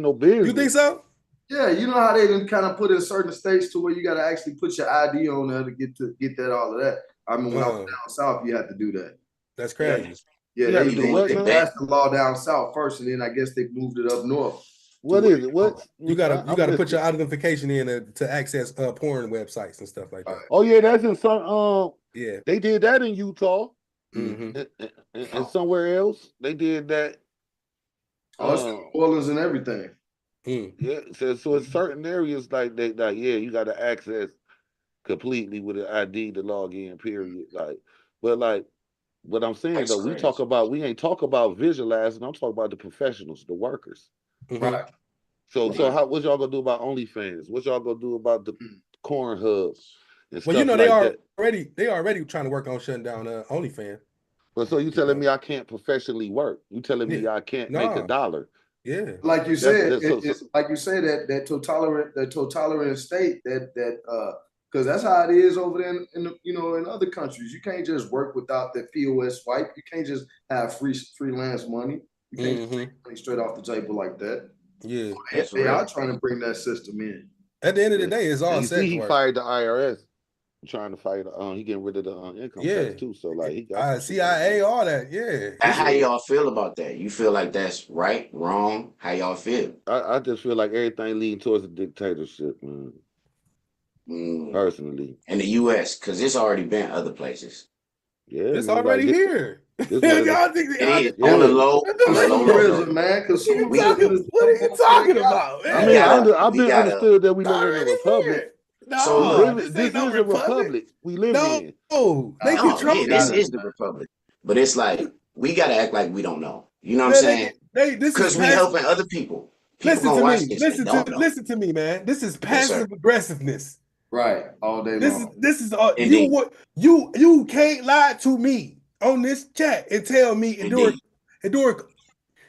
You think so? Yeah, you know how they didn't kind of put in certain states to where you got to actually put your ID on there to get that all of that. I mean, when I was down south, you had to do that. That's crazy. Yeah, they passed the law down south first, and then I guess they moved it up north. What is it? What you gotta put your identification in to access porn websites and stuff like that. Oh yeah, that's in some they did that in Utah. And somewhere else they did that. New Orleans and everything. Yeah, so in certain areas like you got to access completely with an ID to log in. Period. But what I'm saying though, we ain't talk about visualizing. I'm talking about the professionals, the workers. Right. So what y'all gonna do about OnlyFans? What y'all gonna do about the corn hubs? Well, you know they already trying to work on shutting down OnlyFans. But so you telling me I can't professionally work? You telling me I can't make $1? Yeah. Like you said, it's like you say that tolerant state that because that's how it is over there in other countries. You can't just work without the POS swipe. You can't just have freelance money. You can't take money straight off the table like that. Yeah. They are trying to bring that system in. At the end of the day, it's all set. He fired the IRS. Trying to fight, he getting rid of the income tax too. So he got CIA, all that. Yeah. How y'all feel about that? You feel like that's right, wrong? How y'all feel? I just feel like everything leads towards a dictatorship, man. Personally, in the U.S., because it's already been other places. Yeah, it's already here. Y'all think on the low, man? Because what are you talking about? Man? I mean, I've been understood that we live in a republic. No, this is a republic we live in. No, this is the republic. But it's like we gotta act like we don't know. You know what I'm saying? Because we helping other people. People gonna watch this. Listen to me, man. This is passive aggressiveness. Right, all day long. This is all you can't lie to me on this chat and tell me during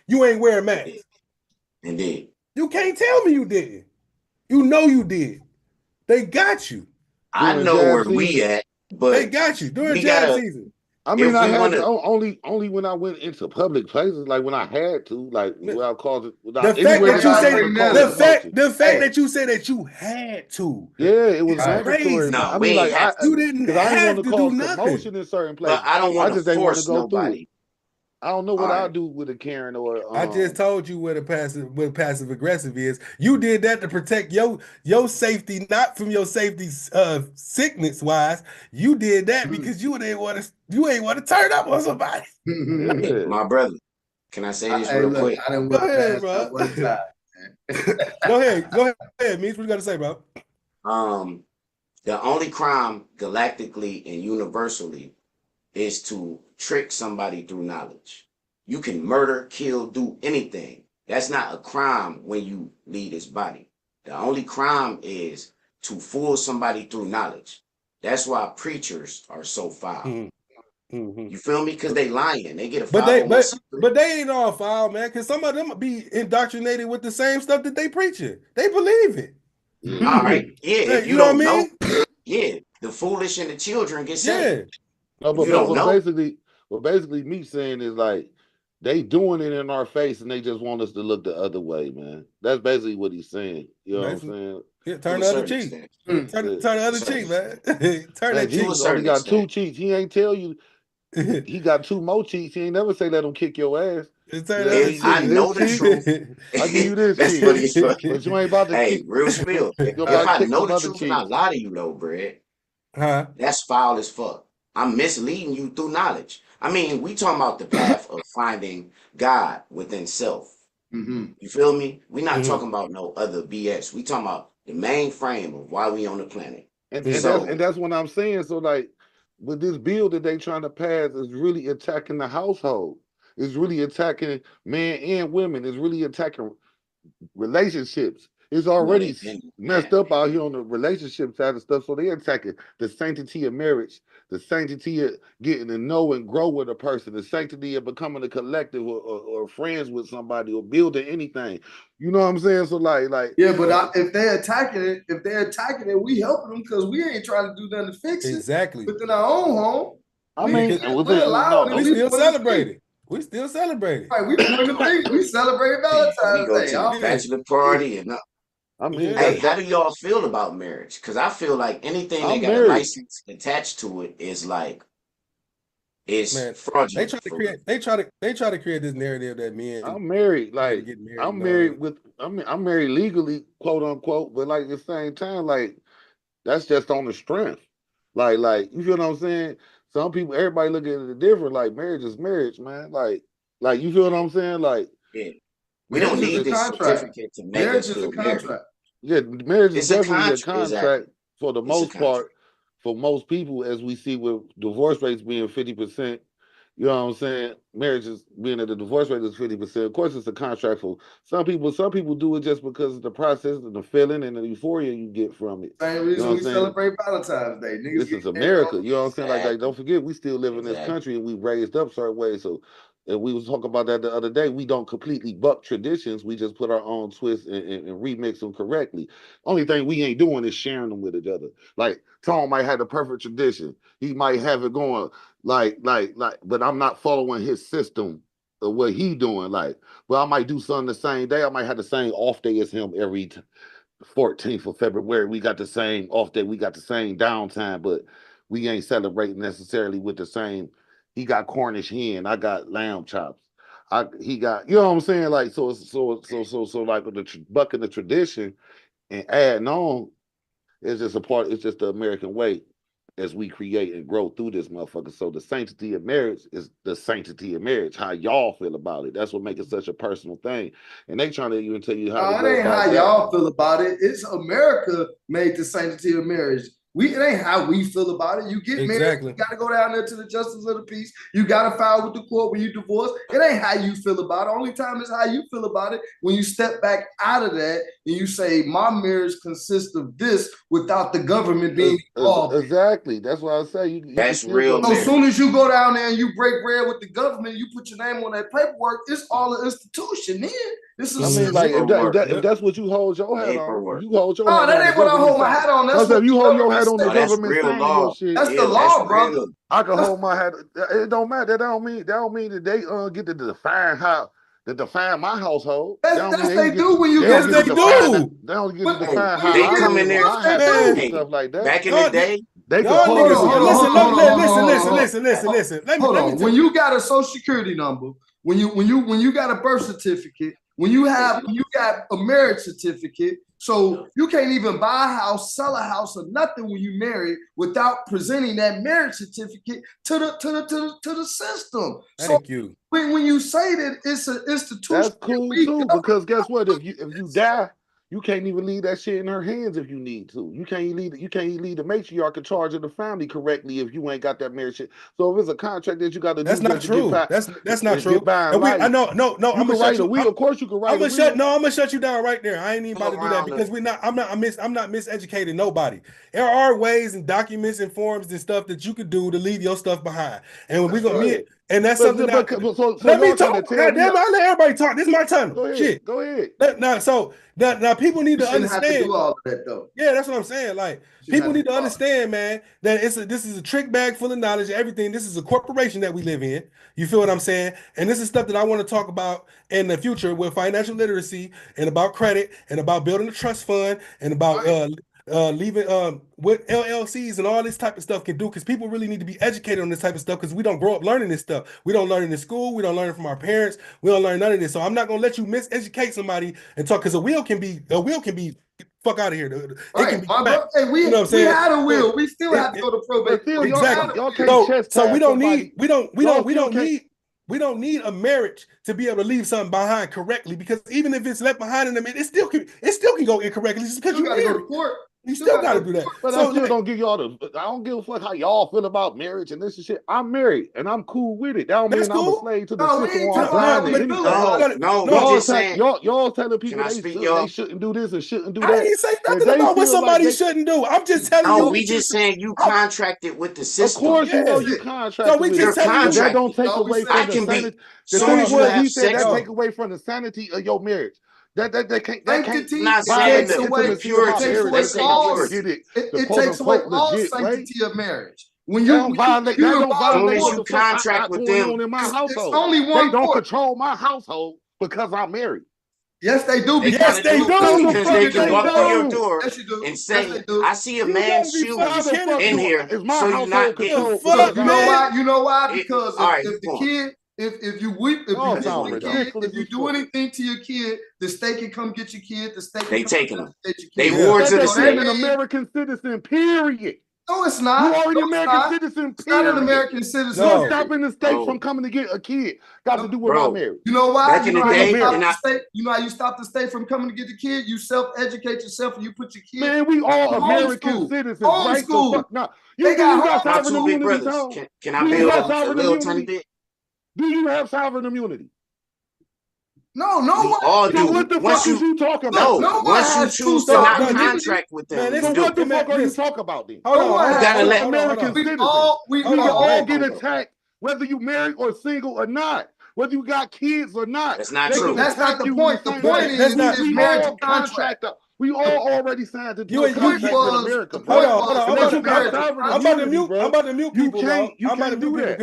you ain't wearing masks. Indeed. You can't tell me you didn't. You know you did. They got you. I know where we at, but they got you during jab season. I mean, I had to, only when I went into public places, like when I had to, like without causing. Without the fact that you say that you had to. Yeah, it was mandatory. No, I mean, like you didn't have to do nothing. Commotion in certain places. But I don't want to force nobody. I don't know what I'll do with a Karen or. I just told you what passive aggressive is. You did that to protect your safety, not from your safety sickness wise. You did that because you ain't want to turn up on somebody. My brother, can I say this real quick? I didn't go ahead, bro. Go ahead, Meech. What you got to say, bro? The only crime galactically and universally is to trick somebody through knowledge. You can murder, kill, do anything. That's not a crime when you leave this body. The only crime is to fool somebody through knowledge. That's why preachers are so foul. Mm-hmm. You feel me? Because they lying. They get a foul. But they ain't all foul, man. Because some of them be indoctrinated with the same stuff that they preaching. They believe it. All right. Yeah. If you know don't what I mean? know, yeah, the foolish and the children get saved. No, but what basically me saying is like they doing it in our face and they just want us to look the other way, man. That's basically what he's saying. You know what I'm saying? Yeah, turn the other cheek. Turn the other cheek, man. Turn that cheek. He only got 2 cheeks. He ain't tell you he got 2 more cheeks. He ain't never say let him kick your ass. I know the truth. I give you this cheek. But you ain't about to kick. Real spill. If I know the truth and I lie to you though, Brad, that's foul as fuck. I'm misleading you through knowledge. I mean, we talking about the path of finding God within self. You feel me? We're not talking about no other BS. We talking about the main frame of why we on the planet. And that's what I'm saying. So like with this bill that they trying to pass is really attacking the household. It's really attacking men and women. It's really attacking relationships. It's already messed up out here on the relationship side of stuff. So they're attacking the sanctity of marriage, the sanctity of getting to know and grow with a person, the sanctity of becoming a collective or friends with somebody or building anything. You know what I'm saying? So like yeah, but if they're attacking it, we helping them because we ain't trying to do nothing to fix it. Exactly. Within our own home. I mean, we still celebrating. We still celebrating. Right, we celebrate Valentines Day. We go to the bachelor party and I mean, hey, how do y'all feel about marriage? Because I feel like anything that got a license attached to it is like fraudulent. They try to create this narrative that men. I'm married, like I'm married legally, quote unquote, but like at the same time, like that's just on the strength. Like you feel what I'm saying? Some people, everybody look at it different. Like marriage is marriage, man. Like you feel what I'm saying? Like we don't need this certificate to make us feel married. Yeah, marriage is definitely a contract for the most part. For most people, as we see with divorce rates being 50%, you know what I'm saying? Marriage is being at the divorce rate is 50%. Of course, it's a contract for some people. Some people do it just because of the process and the feeling and the euphoria you get from it. Same reason we celebrate Valentine's Day. Niggas this is America. You know what I'm saying? Like, don't forget, we still live in this country and we raised up certain ways. So, and we was talking about that the other day. We don't completely buck traditions. We just put our own twist and remix them correctly. Only thing we ain't doing is sharing them with each other. Like Tom might have the perfect tradition. He might have it going like, but I'm not following his system of what he doing. Like, well, I might do something the same day. I might have the same off day as him every 14th of February. We got the same off day. We got the same downtime, but we ain't celebrating necessarily with the same. He got Cornish hen. I got lamb chops. He got, you know what I'm saying? Like, so like with the bucking the tradition and adding on, it's just a part, it's just the American way as we create and grow through this motherfucker. So the sanctity of marriage is the sanctity of marriage. How y'all feel about it. That's what makes it such a personal thing. And they trying to even tell you how to it ain't how y'all feel about it. It's America made the sanctity of marriage. It ain't how we feel about it. You get married, you got to go down there to the justice of the peace. You got to file with the court when you divorce. It ain't how you feel about it. Only time is how you feel about it when you step back out of that and you say, my marriage consists of this without the government being involved. Exactly. That's why I say that's real. So as soon as you go down there and you break bread with the government, you put your name on that paperwork, it's all an institution then. This is if that's what you hold your hat on, you hold your hat on. No, that ain't what I hold my hat on. That's if you hold your hat on the government real signing law. your shit. That's the law, brother. I can hold my hat. It don't matter. That don't mean that they get to define my household. That's they do when you yes, they do. They don't get to define how they come in there and stuff like that. Back in the day. They listen. Hold on. When you got a social security number, when you got a birth certificate, when you got a marriage certificate, so you can't even buy a house, sell a house, or nothing when you marry without presenting that marriage certificate to the system. Thank you. When you say that it's an institution, that's cool too. Because guess what? If you die, you can't even leave that shit in her hands if you need to. You can't leave the matriarch in charge of the family correctly if you ain't got that marriage shit. So if it's a contract that you got to do, that's not true. That's not true. I know. I'm gonna write a will. Of course you can write. I'm gonna shut you down right there. I ain't even about to do that because I'm not miseducating nobody. There are ways and documents and forms and stuff that you could do to leave your stuff behind. And when we gonna meet. And that's something that let me talk. God damn it, I let everybody talk. This is my time. Go ahead. Shit. Go ahead. Now people need to understand. Have to do all of that, though. Yeah, that's what I'm saying. Like people need to understand, man, that this is a trick bag full of knowledge. Everything. This is a corporation that we live in. You feel what I'm saying? And this is stuff that I want to talk about in the future with financial literacy and about credit and about building a trust fund and about leaving what LLCs and all this type of stuff can do, because people really need to be educated on this type of stuff, because we don't grow up learning this stuff. We don't learn it in school. We don't learn it from our parents. We don't learn none of this. So I'm not gonna let you miseducate somebody and talk, because a will can be fuck out of here. It can be we had a will. We still have to go to probate. Exactly. So we don't need a marriage to be able to leave something behind correctly, because even if it's left behind in a minute, it still can go incorrectly just because you got to go to court. You still got to do that. But I still don't give y'all I don't give a fuck how y'all feel about marriage and this and shit. I'm married and I'm cool with it. That don't mean I'm a slave to the system. Y'all telling people they shouldn't do this and shouldn't do that. I didn't say nothing about what somebody shouldn't do. I'm just telling you. No, we just saying you contracted with the system. Of course you know you contracted. So we just telling you that don't take away from the sanity. The thing was, he said that take away from the sanity of your marriage. That can't not saying the purity. It takes away all sanctity of marriage. When you violate, you contract with them. In my household. It's only one. They don't control my household because I'm married. Yes, they do. Yes, they do. Because they can walk through your door and say, "I see a man's shoes in here." So you're not getting. You know why? Because if the kid. If you do anything to your kid, the state can come get your kid. The state they taking them. They wards of the state. An American citizen. Period. No, it's not. You already American citizen. It's not an American citizen. No, stopping the state from coming to get a kid got to do with my marriage. You know why? Back in the day, you know how you stop the state from coming to get the kid? You self-educate yourself and you put your kid. Man, we all American citizens, right? School. No, you got sovereign immunity. Can I build a little tiny bit? Do you have sovereign immunity? No. All do. What the fuck is you talking about? No, once you choose to not contract with them, so what the fuck are you talking about then? You gotta let American citizens. We all get attacked, whether you married or single or not. Whether you got kids or not. That's not true. That's not the point. The point is marriage contract. We all already signed to do a contract with America. Hold on. I'm about to mute people, bro. You can't do that,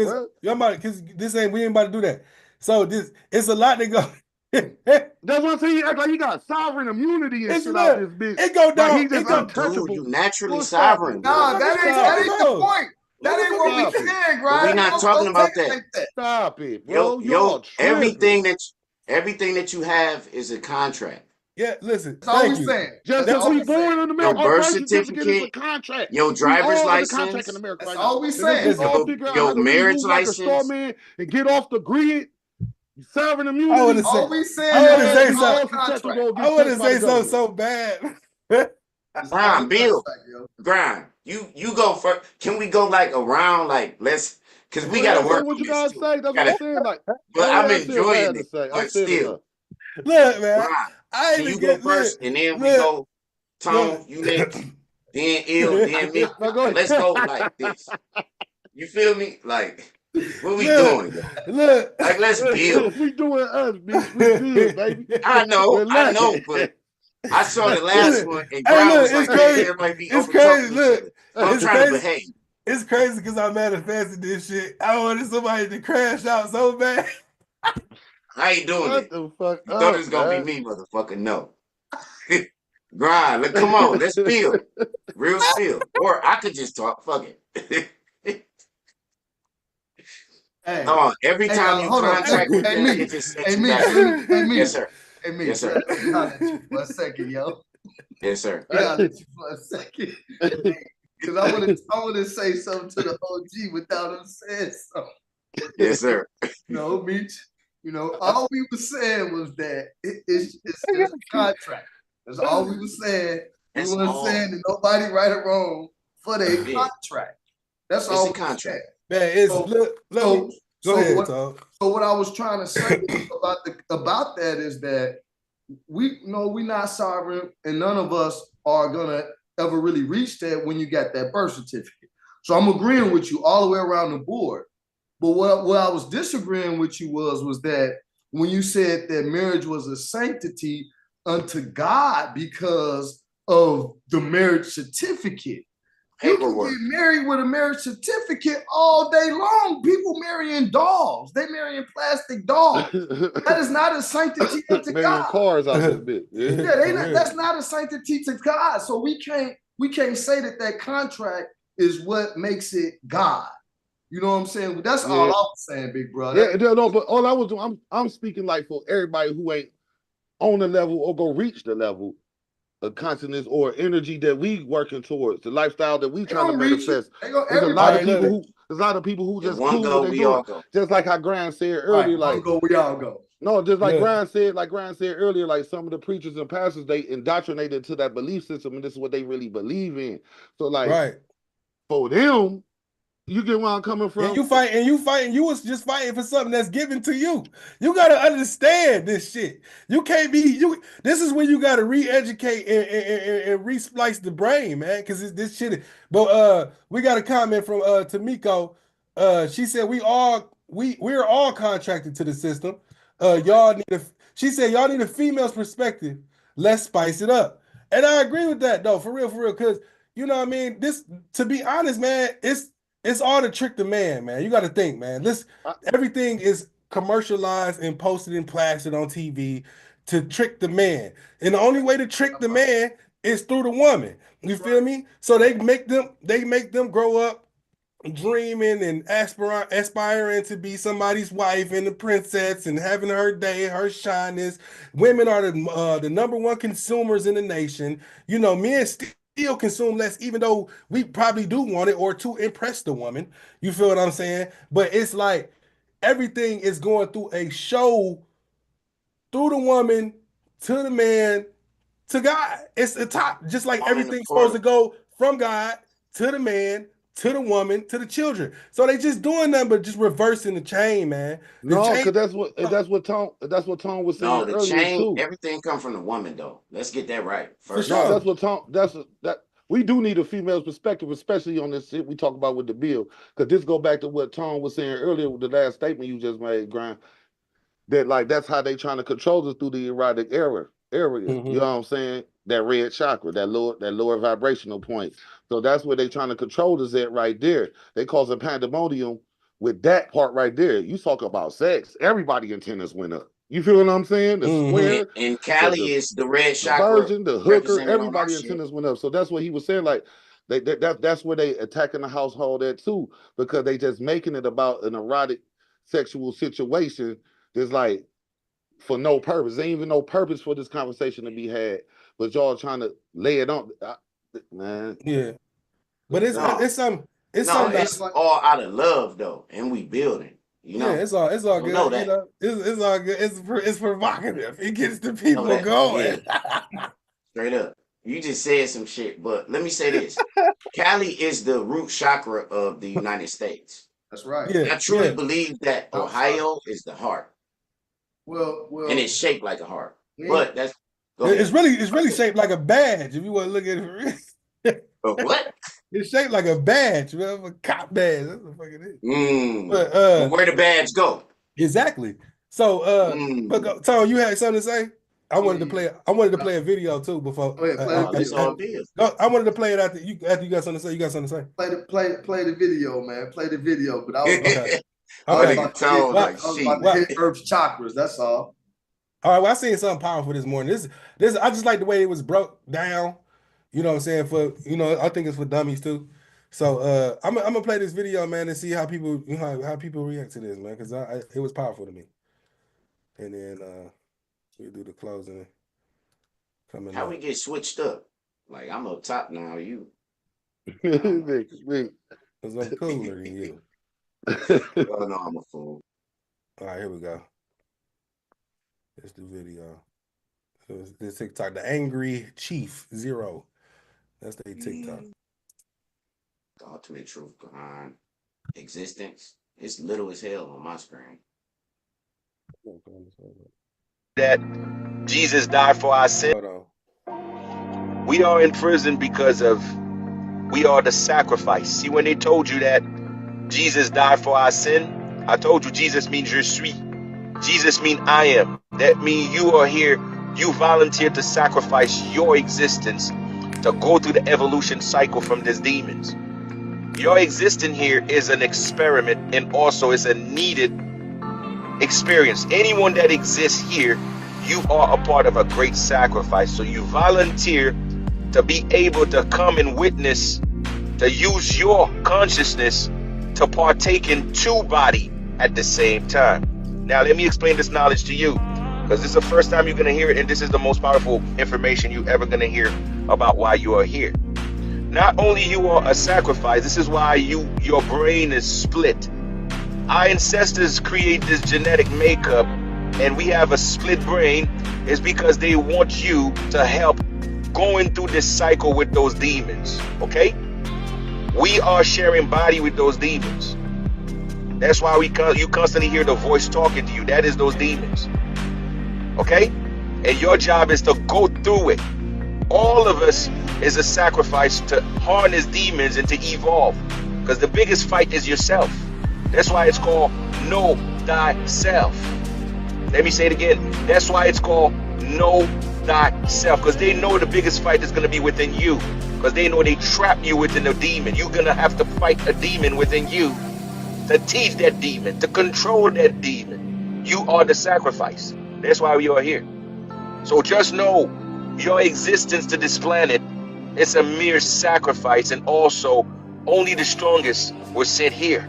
because we ain't about to do that. So it's a lot that go. That's what I'm saying. You act like you got sovereign immunity and shit out this bitch. It go down. He's just untouchable. You naturally sovereign. Nah, that ain't the point. That ain't what we saying, right? We're not talking about that. Stop it, bro. Yo, everything that you have is a contract. Yeah, listen. That's all we saying. Just as we born in America, your birth certificate, contract. Your driver's license. That's all we saying. Your marriage license. And get off the grid. Sovereign immunity. All we saying. I want to say something so bad. Grind, Bill. Grind. You go first. Can we go like around? Like let's, because we gotta Say work what on you this gotta too. say. That's what I'm saying. Like, But go I'm ahead, I said what I enjoying had to it. say. I But said still, enough. Look, man, Ron, I can even you go get first, and then we look, go Tone, you next, then Ill, then me. Now go ahead. Let's go like this. You feel me? Like, what we look, doing, yo? look. Like, let's build. We doing us, bitch. We good, baby. I Relax. know, but I saw the last Look, one, and hey, Grind look, was it's like, man, crazy. everybody be It's over crazy. talking each Look, other. So I'm it's trying to crazy. behave. It's crazy because I manifested this shit. I wanted somebody to crash out so bad. I ain't doing Shut it. the fuck You thought it up, was gonna be man. me, motherfucker. No. Grind, look, come on, let's build. Real spill. Or I could just talk. Fuck it. Hey, No, every hey, time you hold on. contract with Hey, them, me. it just Hey, sets you me. back. Hey, me. Yes, sir. Hey, me. Yes, sir. Let me holler at you for a second, yo. Yes, sir. Let me holler at you for a second. Because I want to say something to the OG without him saying something. Yes, sir. No, Meech. All we were saying was that it's a contract. That's all we were saying. We That's weren't all. saying that nobody right or wrong for their Yeah. contract. That's It's all a we contract. said. Man, it's So- let me go ahead, Tom. So what I was trying to say about that is that we not sovereign, and none of us are gonna ever really reach that when you got that birth certificate. So I'm agreeing with you all the way around the board. But what I was disagreeing with you was that when you said that marriage was a sanctity unto God because of the marriage certificate. You can Paperwork. get married with a marriage certificate all day long. People marrying dolls. They marrying plastic dolls. That is not a sanctity unto Million God. cars out this bitch. Yeah, that's not a sanctity to God. So we can't say that contract is what makes it God. You know what I'm saying? That's all I was saying, big brother. Yeah, no, but all I was doing, I'm speaking like for everybody who ain't on the level or go reach the level of consciousness or energy that we working towards, the lifestyle that we trying to manifest. There's a lot of people who If just one cool go, what they we doing. all go. Just like how Grind said earlier, right, like one go, we all go. No, just like Grind said earlier, like some of the preachers and pastors, they indoctrinated to that belief system, and this is what they really believe in. So like for them, you get where I'm coming from. And you was just fighting for something that's given to you. You gotta understand this shit. You can't be this is when you gotta re-educate and re-splice the brain, man. Cause this shit. But we got a comment from Tamiko. She said we're all contracted to the system. She said y'all need a female's perspective. Let's spice it up. And I agree with that though, for real, because you know what I mean? This, to be honest, man, it's all to trick the man, man. You got to think, man. Everything is commercialized and posted and plastered on TV to trick the man. And the only way to trick the man is through the woman. You feel me? So they make them grow up dreaming and aspiring to be somebody's wife and the princess and having her day, her shyness. Women are the number one consumers in the nation. You know, men still consume less, even though we probably do want it or to impress the woman. You feel what I'm saying? But it's like everything is going through a show through the woman to the man to God. It's the top, just like everything's supposed to go from God to the man to the woman to the children. So they just doing nothing but just reversing the chain, man. No, because that's what Tom was saying the earlier chain, too. Everything come from the woman though. Let's get that right first. No, that's what Tom. That we do need a female's perspective, especially on this shit we talk about with the bill. Because this go back to what Tom was saying earlier with the last statement you just made, Grind. That like that's how they trying to control us through the erotic area. Mm-hmm. You know what I'm saying? That red chakra, that lower vibrational point. So that's where they trying to control us at right there. They causing pandemonium with that part right there. You talk about sex, everybody antennas went up. You feel what I'm saying? The square. And Cali is the red chakra. Virgin, the hooker, everybody antennas went up. So that's what he was saying. Like that's where they attacking the household at too, because they just making it about an erotic sexual situation. There's like for no purpose. There ain't even no purpose for this conversation to be had, but y'all trying to lay it on, man. Yeah, but it's something. It's all out of love though, and we building. You know, yeah, it's all good. Know that. You know, it's all good. It's provocative. It gets the people going. Yeah. Straight up. You just said some shit, but let me say this. Cali is the root chakra of the United States. That's right. Yeah, I truly yeah. believe that Ohio is the heart. Well, And it's shaped like a heart. yeah. But that's It's really shaped like a badge. If you want to look at it, what? It's shaped like a badge, man, a cop badge. That's what the fuck it is. But Well, where the badge go? Exactly. So but Tone, you had something to say? I wanted to play a video too before. I wanted to play it after you got something to say. You got something to say? Play the video, man. Play the video. But I was about to hit Earth's chakras. That's all. All right. Well, I seen something powerful this morning. This I just like the way it was broke down. You know what I'm saying? For I think it's for dummies too. So I'm gonna play this video, man, and see how people how people react to this, man, because it was powerful to me. And then we do the closing. How we get switched up? Like I'm up top now, you. Because I'm cooler than you. Oh no, I'm a fool. All right, here we go. Here's the video. So this TikTok, the Angry Chief 0. That's the TikTok. The ultimate truth behind existence. It's little as hell on my screen. That Jesus died for our sin. We are in prison because we are the sacrifice. See, when they told you that Jesus died for our sin, I told you Jesus means je suis. Jesus means I am. That means you are here. You volunteered to sacrifice your existence to go through the evolution cycle from these demons. Your existence here is an experiment and also is a needed experience. Anyone that exists here, you are a part of a great sacrifice. So you volunteer to be able to come and witness, to use your consciousness to partake in two bodies at the same time. Now let me explain this knowledge to you, because this is the first time you're going to hear it, and this is the most powerful information you're ever going to hear about why you are here. Not only you are a sacrifice, this is why your brain is split. Our ancestors create this genetic makeup, and we have a split brain, is because they want you to help going through this cycle with those demons, okay? We are sharing body with those demons. That's why you constantly hear the voice talking to you. That is those demons, okay? And your job is to go through it. All of us is a sacrifice to harness demons and to evolve, because the biggest fight is yourself. That's why it's called Know Thyself. Let me say it again. That's why it's called Know Thyself, because they know the biggest fight is going to be within you, because they know they trap you within a demon. You're going to have to fight a demon within you to teach that demon, to control that demon. You are the sacrifice. That's why we are here. So just know your existence to this planet is a mere sacrifice, and also only the strongest were sent here.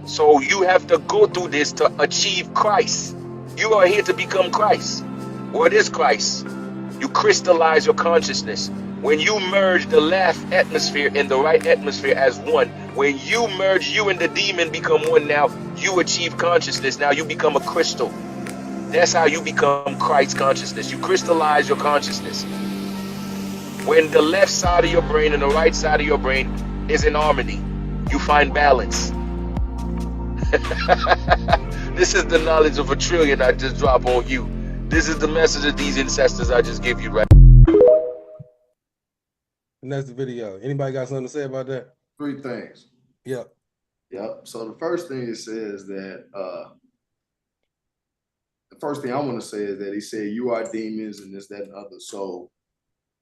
So you have to go through this to achieve Christ. You are here to become Christ. What is Christ? You crystallize your consciousness. When you merge the left atmosphere and the right atmosphere as one, when you merge, you and the demon become one. Now you achieve consciousness. Now you become a crystal. That's how you become Christ consciousness. You crystallize your consciousness. When the left side of your brain and the right side of your brain is in harmony, you find balance. This is the knowledge of a trillion I just drop on you. This is the message of these ancestors I just give you right. And that's the video. Anybody got something to say about that? 3 things. Yep. So the first thing it says that the first thing I want to say is that he said you are demons and this, that, and other. So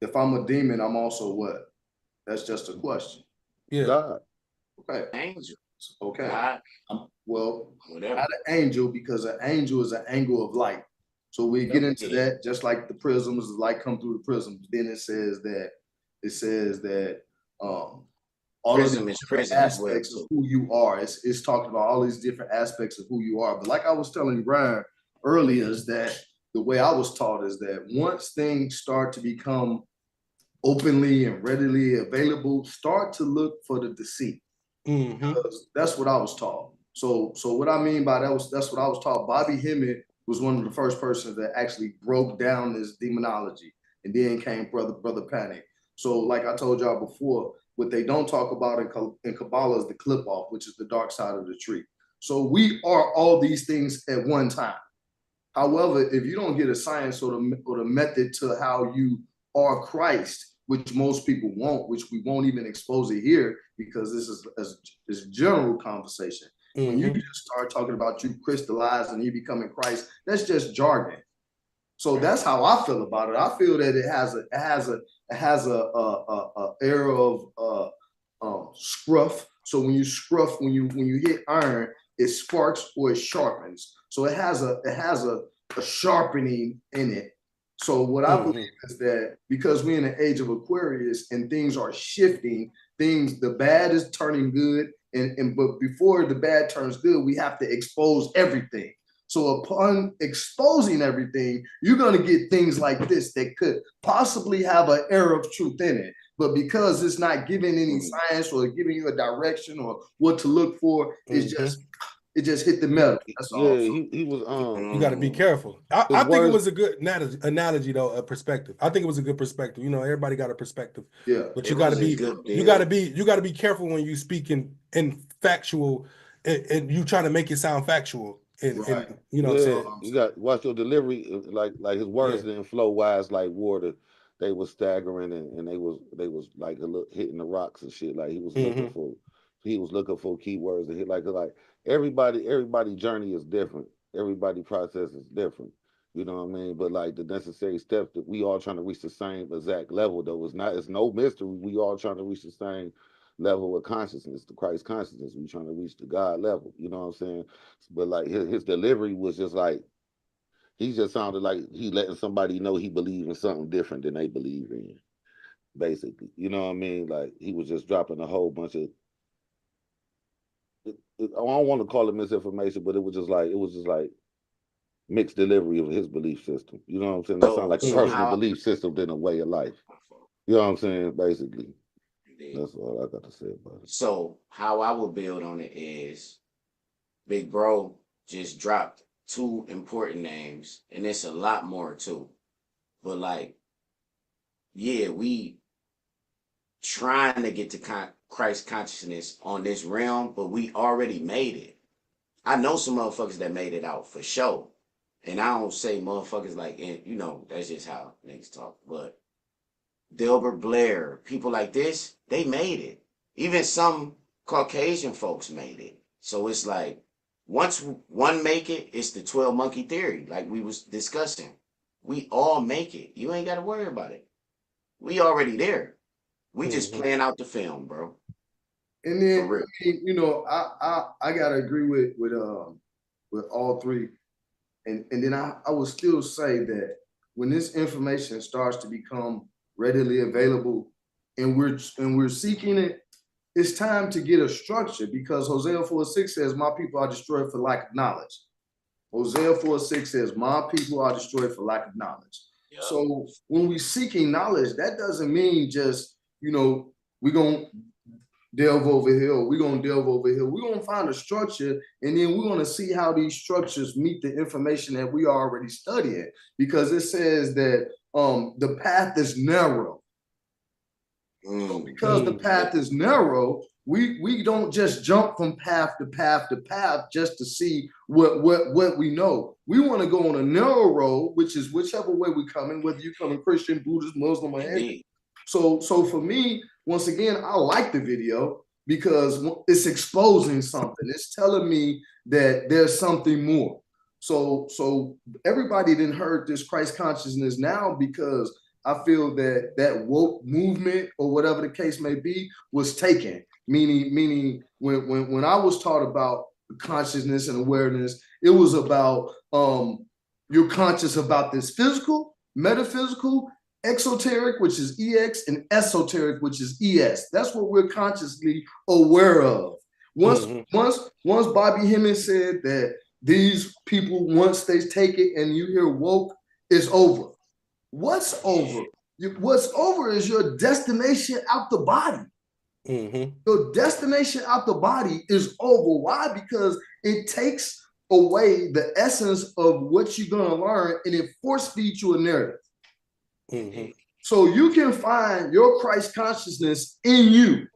if I'm a demon, I'm also what? That's just a question. Yeah. God. Okay. Angel. Okay. God. Well, Whatever. not an angel, because an angel is an angle of light. So we get into that, just like the prisms, the light come through the prisms. Then it says that all Prism of is the prison aspects as well, of who you are. It's talking about all these different aspects of who you are. But like I was telling Brian earlier, is that the way I was taught is that once things start to become openly and readily available, start to look for the deceit. Because that's what I was taught. So what I mean by that's what I was taught. Bobby Hemmett was one of the first persons that actually broke down this demonology. and then came Brother Panic. So like I told y'all before, what they don't talk about in Kabbalah is the clip off, which is the dark side of the tree. So we are all these things at one time. However, if you don't get a science or the method to how you are Christ, which most people won't, which we won't even expose it here because this is general conversation. When you just start talking about you crystallized and you becoming Christ, that's just jargon. So that's how I feel about it. I feel that it has a era of scruff. So when you scruff, when you hit iron, it sparks or it sharpens. So it has a sharpening in it. So what I believe is that because we're in the age of Aquarius and things are shifting, the bad is turning good, but before the bad turns good, we have to expose everything. So upon exposing everything, you're going to get things like this that could possibly have an air of truth in it. But because it's not giving any science or giving you a direction or what to look for, it just hit the metal. That's all. Yeah, he was. You got to be careful. I think it was a good analogy, though. A perspective. I think it was a good perspective. You know, everybody got a perspective. Yeah, but you got to be careful when you speak in factual, and you trying to make it sound factual. And you know, so you got watch your delivery. Like his words didn't flow wise like water. They was staggering and they was like hitting the rocks and shit. Like he was looking for keywords to hit. Like everybody journey is different. Everybody process is different. You know what I mean? But like the necessary steps that we all trying to reach the same exact level though. It's no mystery. We all trying to reach the same level of consciousness, the Christ consciousness. We trying to reach the God level. You know what I'm saying? But like his delivery was just like he just sounded like he letting somebody know he believed in something different than they believe in. Basically, you know what I mean? Like he was just dropping a whole bunch of. I don't want to call it misinformation, but it was just like mixed delivery of his belief system. You know what I'm saying? That sounds like a personal belief system than a way of life. You know what I'm saying? Basically. That's all I got to say about it. So how I would build on it is Big Bro just dropped 2 important names, and it's a lot more too. But like, yeah, we trying to get to Christ consciousness on this realm, but we already made it. I know some motherfuckers that made it out for sure. And I don't say motherfuckers like, you know, that's just how niggas talk. But Delbert Blair, people like this, they made it. Even some Caucasian folks made it. So it's like, once one make it, it's the 12 monkey theory, like we was discussing. We all make it. You ain't got to worry about it. We already there. We just playing out the film, bro. And then, you know, I gotta agree with all three. And then I would still say that when this information starts to become readily available and we're seeking it, it's time to get a structure because Hosea 4:6 says, my people are destroyed for lack of knowledge. Hosea 4:6 says, my people are destroyed for lack of knowledge. Yep. So when we're seeking knowledge, that doesn't mean just, you know, we're going to delve over here, or we're going to delve over here. We're going to find a structure, and then we're going to see how these structures meet the information that we are already studying, because it says that the path is narrow. So because the path is narrow, we don't just jump from path to path to path just to see what we know. We want to go on a narrow road, which is whichever way we're coming, whether you're coming Christian, Buddhist, Muslim, or anything. So for me, once again, I like the video because it's exposing something. It's telling me that there's something more. So everybody didn't heard this Christ consciousness now because I feel that woke movement or whatever the case may be was taken. Meaning when I was taught about consciousness and awareness, it was about you're conscious about this physical, metaphysical, exoteric, which is EX, and esoteric, which is ES. That's what we're consciously aware of. Once Bobby Hemming said that these people, once they take it and you hear woke, it's over. What's over? What's over is your destination out the body. Your destination out the body is over. Why? Because it takes away the essence of what you're going to learn and it force feeds you a narrative. So you can find your Christ consciousness in you.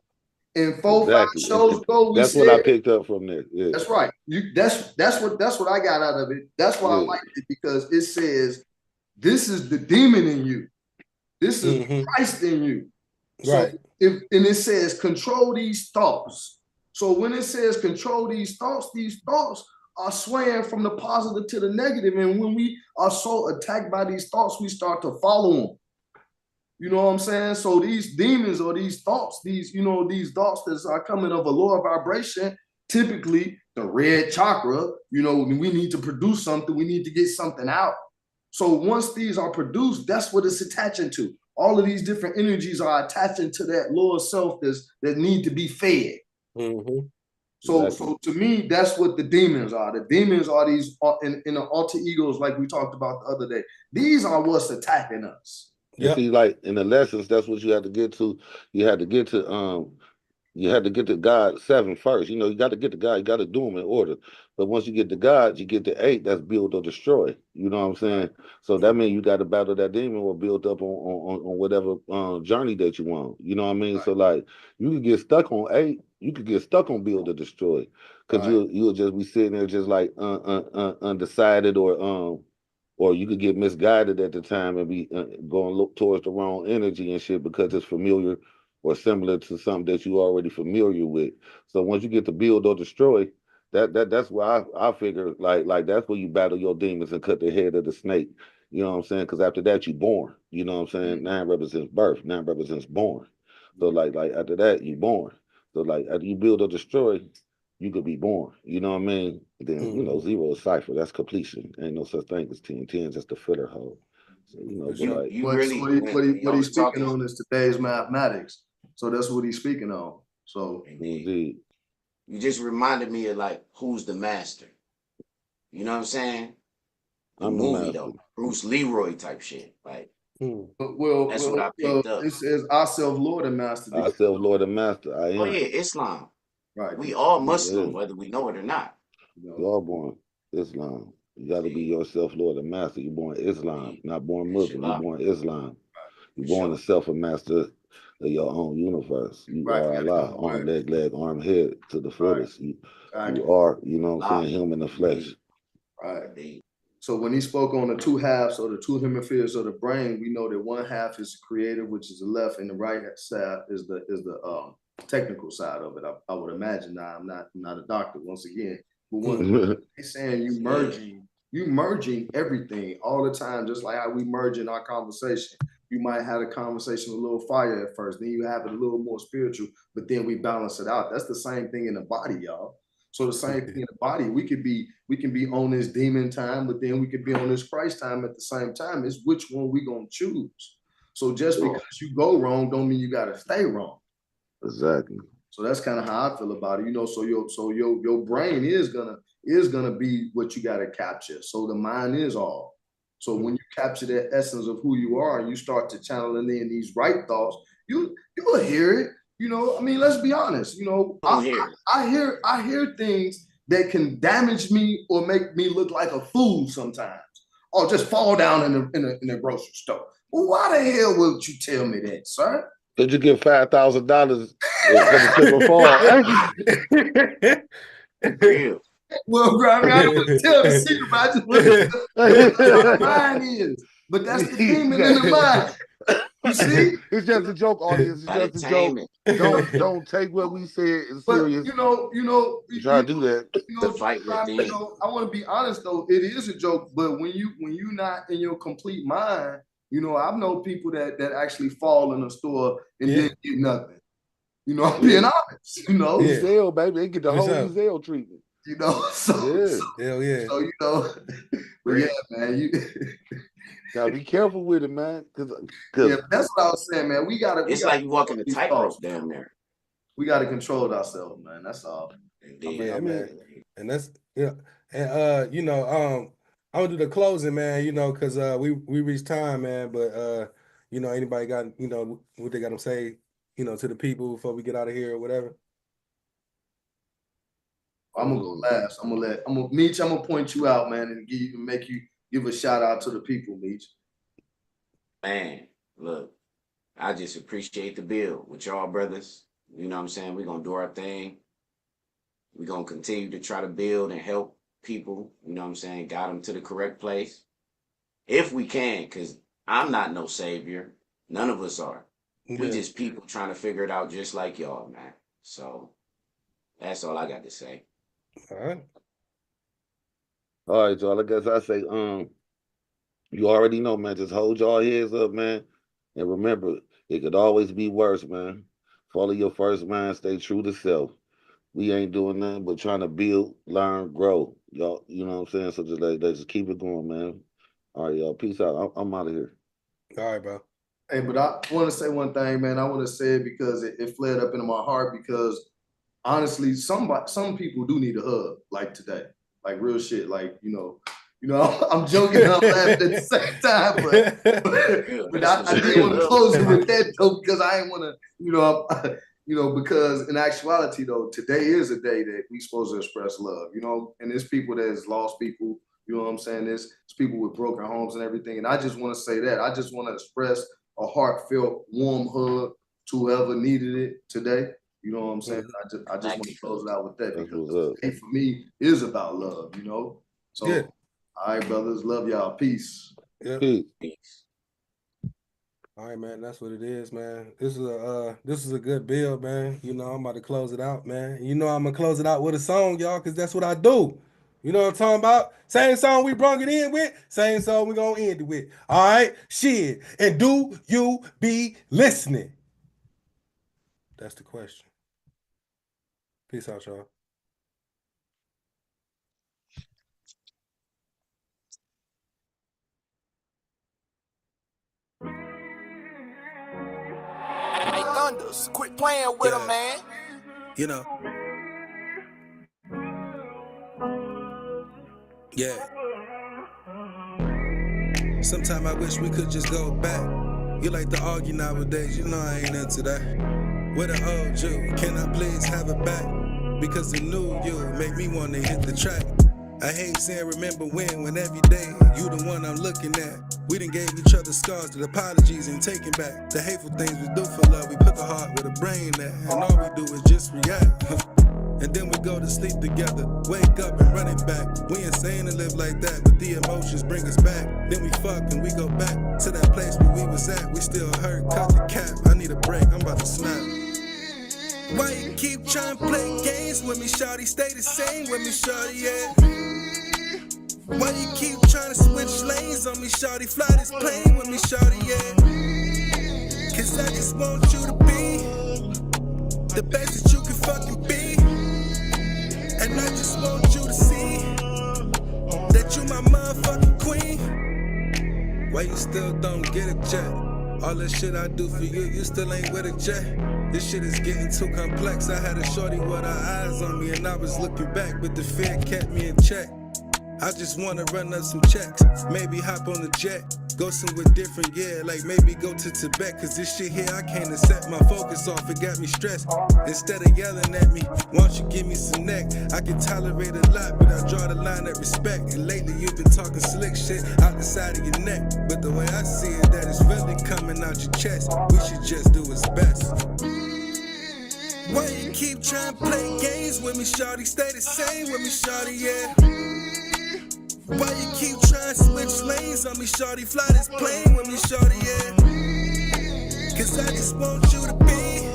And 4-5 shows ago, that's what I picked up from there. Yeah. That's right. That's what I got out of it. That's why I liked it, because it says this is the demon in you. This is Christ in you. So and it says control these thoughts. So when it says control these thoughts are swaying from the positive to the negative. And when we are so attacked by these thoughts, we start to follow them. You know what I'm saying? So these demons or these thoughts, these thoughts that are coming of a lower vibration, typically the red chakra, we need to produce something, we need to get something out. So once these are produced, that's what it's attaching to. All of these different energies are attaching to that lower self that need to be fed. So to me, that's what the demons are. The demons are these in the alter egos, like we talked about the other day. These are what's attacking us. You see, like in the lessons, that's what you had to get to. You had to get to God 7 first. You got to get to God. You got to do them in order. But once you get to God, you get to 8. That's build or destroy. You know what I'm saying? So that means you got to battle that demon or build up on whatever journey that you want. You know what I mean? So like you could get stuck on 8. You could get stuck on build or destroy, because you'll just be sitting there just like undecided, or you could get misguided at the time and be going look towards the wrong energy and shit because it's familiar or similar to something that you already familiar with. So once you get to build or destroy, that's why I figure like that's where you battle your demons and cut the head of the snake. You know what I'm saying? Because after that, you're born. You know what I'm saying? 9 represents birth. 9 represents born. So like after that, you're born. So like after you build or destroy, you could be born. You know what I mean? Then 0 is cipher. That's completion. Ain't no such thing as 10. 10 is just a filler hole. So what he's speaking on is today's mathematics. So that's what he's speaking on. So indeed. You just reminded me of like who's the master. You know what I'm saying? The movie though, Bruce Leroy type shit. Like that's what I picked up. It says ourselves Lord and Master. Ourselves Lord and Master. I am. Oh yeah, Islam. Right. We all Muslim, whether we know it or not. You all born Islam. You got to be yourself Lord and Master. You're born Islam, not born Muslim. You're born Islam. You're born a self and master of your own universe. You are Allah, arm, leg, arm, head to the fullest. You are, you know what I'm saying, him in the flesh. Right. So when he spoke on the 2 halves or the 2 hemispheres of the brain, we know that 1 half is the creative, which is the left, and the right side is the technical side of it. I would imagine. Now I'm not a doctor once again, but when he's saying you merging everything all the time, just like how we merge in our conversation. You might have a conversation with a little fire at first, then you have it a little more spiritual, but then we balance it out. That's the same thing in the body, y'all. So the same thing in the body, we can be on this demon time, but then we could be on this Christ time at the same time. It's which one we gonna choose. So just because you go wrong don't mean you gotta stay wrong. Exactly. So that's kind of how I feel about it. So your brain is gonna be what you gotta capture. So the mind is all. So when you capture that essence of who you are and you start to channel in these right thoughts, you will hear it. I mean, let's be honest. I hear things that can damage me or make me look like a fool sometimes, or just fall down in the grocery store. Well, why the hell would you tell me that, sir? Did you get $5,000 for the Real. Well, I don't want to tell the secret, but I just want to tell what the mind is. But that's the demon in the mind. You see? It's just a joke, audience. It's just a joke. Don't take what we said as serious. Try to do that. I want to be honest though. It is a joke, but when you're not in your complete mind, I've known people that actually fall in a store and didn't get nothing. I'm being honest. Zell, baby, they get the whole Zell treatment. Hell yeah. So but yeah, man, you gotta be careful with it, man. Cause that's what I was saying, man. It's like you walking the tightrope down there. We gotta control ourselves, man. That's all. Yeah, man. And that's and I'm gonna do the closing, man. Because we reached time, man. But anybody got what they got to say, to the people before we get out of here or whatever. I'm gonna go last. Meech, I'm gonna point you out, man, and make you give a shout out to the people, Meech. Man, look, I just appreciate the build with y'all brothers. You know what I'm saying? We're going to do our thing. We're going to continue to try to build and help people. You know what I'm saying? Guide them to the correct place. If we can, because I'm not no savior. None of us are. We just people trying to figure it out just like y'all, man. So that's all I got to say. All right. All right, y'all. I guess I say, you already know, man. Just hold y'all heads up, man. And remember, it could always be worse, man. Follow your first mind. Stay true to self. We ain't doing nothing but trying to build, learn, grow. Y'all, you know what I'm saying? So just keep it going, man. All right, y'all. Peace out. I'm out of here. All right, bro. Hey, but I want to say one thing, man. I want to say it because it fled up into my heart because honestly, some people do need a hug like today, like real shit. Like, I'm joking and I'm laughing at the same time, but I did want to close it with that though, because I ain't want to, because in actuality though, today is a day that we supposed to express love, and there's people that's lost people, you know what I'm saying? There's people with broken homes and everything. And I just want to say that. I just want to express a heartfelt, warm hug to whoever needed it today. You know what I'm saying? I just want to close it out with that because today for me is about love, So, all right, brothers, love y'all. Peace. Yeah. Peace. All right, man. That's what it is, man. This is a good build, man. I'm about to close it out, man. I'm gonna close it out with a song, y'all, because that's what I do. You know what I'm talking about? Same song we brung it in with, same song we gonna end it with. All right, shit. And do you be listening? That's the question. Peace out, y'all. Hey, Thunders, quit playing with him, man. Yeah. Sometimes I wish we could just go back. You like to argue nowadays, I ain't into that. Where the old you, can I please have it back? Because the new you make me want to hit the track. I hate saying remember when every day you the one I'm looking at. We done gave each other scars, the apologies and taking back the hateful things we do for love. We put the heart where the brain at, and all we do is just react. And then we go to sleep together, wake up and run it back. We insane to live like that, but the emotions bring us back. Then we fuck and we go back to that place where we was at. We still hurt, cut the cap, I need a break, I'm about to snap. Why you keep trying to play games with me, shawty? Stay the same with me, shawty, yeah. Why you keep trying to switch lanes on me, shawty? Fly this plane with me, shawty, yeah. Cause I just want you to be the best that you can fucking be. And I just want you to see that you my motherfucking queen. Why you still don't get a jet? All the shit I do for you, you still ain't with a jet. This shit is getting too complex. I had a shorty with her eyes on me and I was looking back, but the fear kept me in check. I just wanna run up some checks, maybe hop on the jet, go somewhere different, yeah, like maybe go to Tibet, cause this shit here I can't set my focus off, it got me stressed. Instead of yelling at me, why don't you give me some neck? I can tolerate a lot, but I draw the line at respect. And lately you've been talking slick shit out the side of your neck, but the way I see it, that it's really coming out your chest. We should just do what's best. Why you keep trying to play games with me, shawty? Stay the same with me, shawty, yeah. Why you keep trying to switch lanes on me, shawty? Fly this plane with me, shawty, yeah. Cause I just want you to be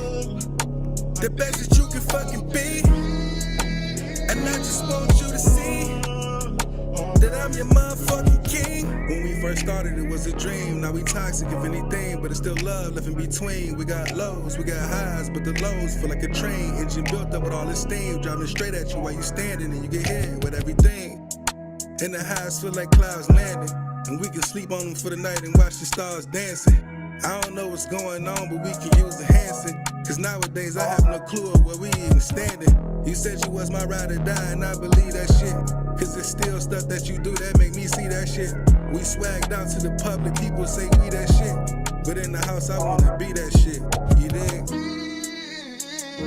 the best that you can fucking be. And I just want you to see that I'm your motherfucking king. When we first started, it was a dream. Now we toxic, if anything, but it's still love left in between. We got lows, we got highs, but the lows feel like a train engine built up with all this steam, driving straight at you while you standing, and you get hit with everything. And the highs feel like clouds landing, and we can sleep on them for the night and watch the stars dancing. I don't know what's going on, but we can use the Hanson, cause nowadays I have no clue of where we even standing. You said you was my ride or die, and I believe that shit, cause it's still stuff that you do that make me see that shit. We swagged out to the public, people say we that shit, but in the house I wanna be that shit, you dig?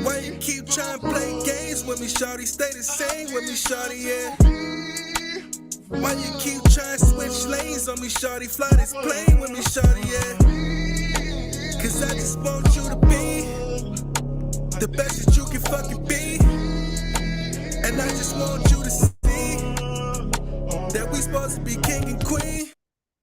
Why you keep trying to play games with me, shawty? Stay the same with me, shawty, yeah. Why you keep trying to switch lanes on me, shawty? Fly this plane with me, shawty, yeah. Cause I just want you to be the best that you can fucking be. And I just want you to see that we supposed to be king and queen.